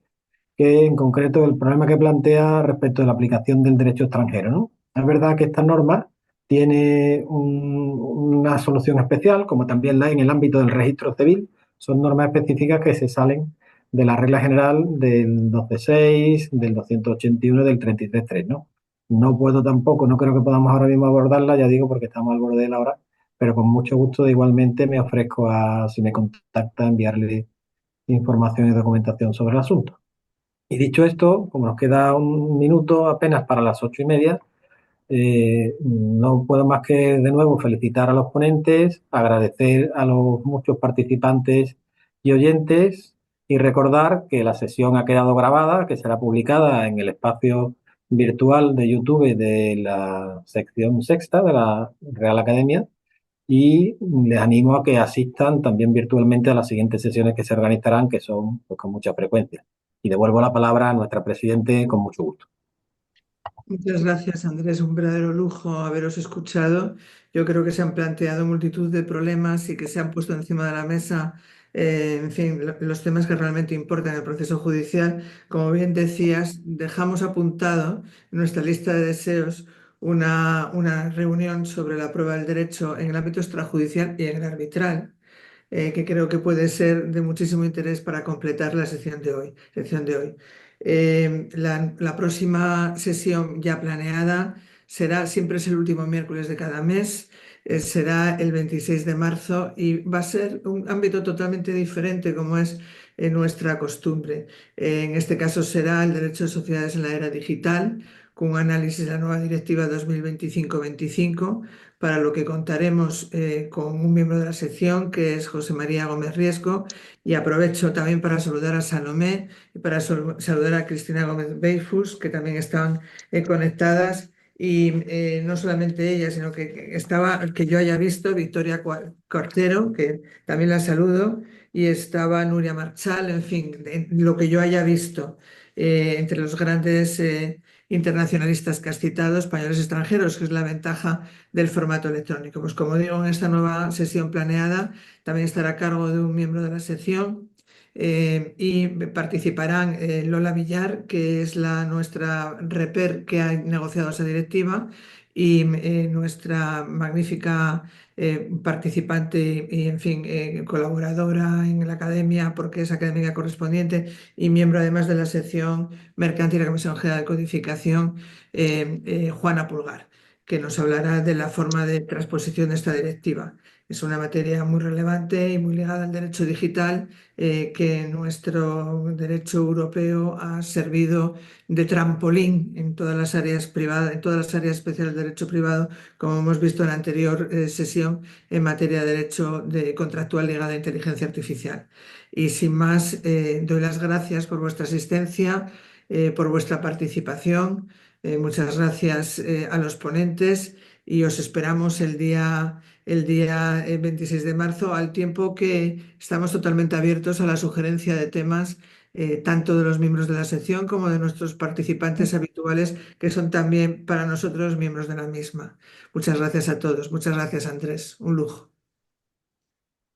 que en concreto el problema que plantea respecto de la aplicación del derecho extranjero, ¿no? Es verdad que esta norma tiene una solución especial, como también la hay en el ámbito del registro civil. Son normas específicas que se salen de la regla general del 12.6, del 281 y del 33.3, ¿no? No puedo tampoco, no creo que podamos ahora mismo abordarla, ya digo, porque estamos al borde de la hora, pero con mucho gusto igualmente me ofrezco a, si me contacta, enviarle información y documentación sobre el asunto. Y dicho esto, como nos queda un minuto apenas para las 8:30, no puedo más que de nuevo felicitar a los ponentes, agradecer a los muchos participantes y oyentes y recordar que la sesión ha quedado grabada, que será publicada en el espacio virtual de YouTube de la sección sexta de la Real Academia y les animo a que asistan también virtualmente a las siguientes sesiones que se organizarán, que son pues, con mucha frecuencia. Y devuelvo la palabra a nuestra presidente con mucho gusto. Muchas gracias, Andrés. Un verdadero lujo haberos escuchado. Yo creo que se han planteado multitud de problemas y que se han puesto encima de la mesa, en fin, los temas que realmente importan en el proceso judicial. Como bien decías, dejamos apuntado en nuestra lista de deseos una reunión sobre la prueba del derecho en el ámbito extrajudicial y en el arbitral, que creo que puede ser de muchísimo interés para completar la sección de hoy. La próxima sesión ya planeada siempre es el último miércoles de cada mes, será el 26 de marzo y va a ser un ámbito totalmente diferente como es nuestra costumbre. En este caso será el derecho de sociedades en la era digital, con un análisis de la nueva directiva 2025-25, para lo que contaremos con un miembro de la sección, que es José María Gómez Riesco, y aprovecho también para saludar a Salomé y para saludar a Cristina Gómez Beifus, que también están conectadas, y no solamente ella, sino que yo haya visto, Victoria Cortero, que también la saludo, y estaba Nuria Marchal, en fin, lo que yo haya visto entre los grandes internacionalistas que has citado, españoles extranjeros, que es la ventaja del formato electrónico. Pues como digo, en esta nueva sesión planeada también estará a cargo de un miembro de la sección, y participarán Lola Villar, que es nuestra reper que ha negociado esa directiva, y nuestra magnífica participante y, en fin, colaboradora en la academia, porque es académica correspondiente y miembro además de la sección mercantil de la Comisión General de Codificación, Juana Pulgar, que nos hablará de la forma de transposición de esta directiva. Es una materia muy relevante y muy ligada al derecho digital, que nuestro derecho europeo ha servido de trampolín en todas las áreas privadas, en todas las áreas especiales del derecho privado, como hemos visto en la anterior sesión en materia de derecho contractual ligado a inteligencia artificial. Y sin más, doy las gracias por vuestra asistencia, por vuestra participación. Muchas gracias a los ponentes y os esperamos el día 26 de marzo, al tiempo que estamos totalmente abiertos a la sugerencia de temas, tanto de los miembros de la sección como de nuestros participantes habituales, que son también para nosotros miembros de la misma. Muchas gracias a todos. Muchas gracias, Andrés. Un lujo.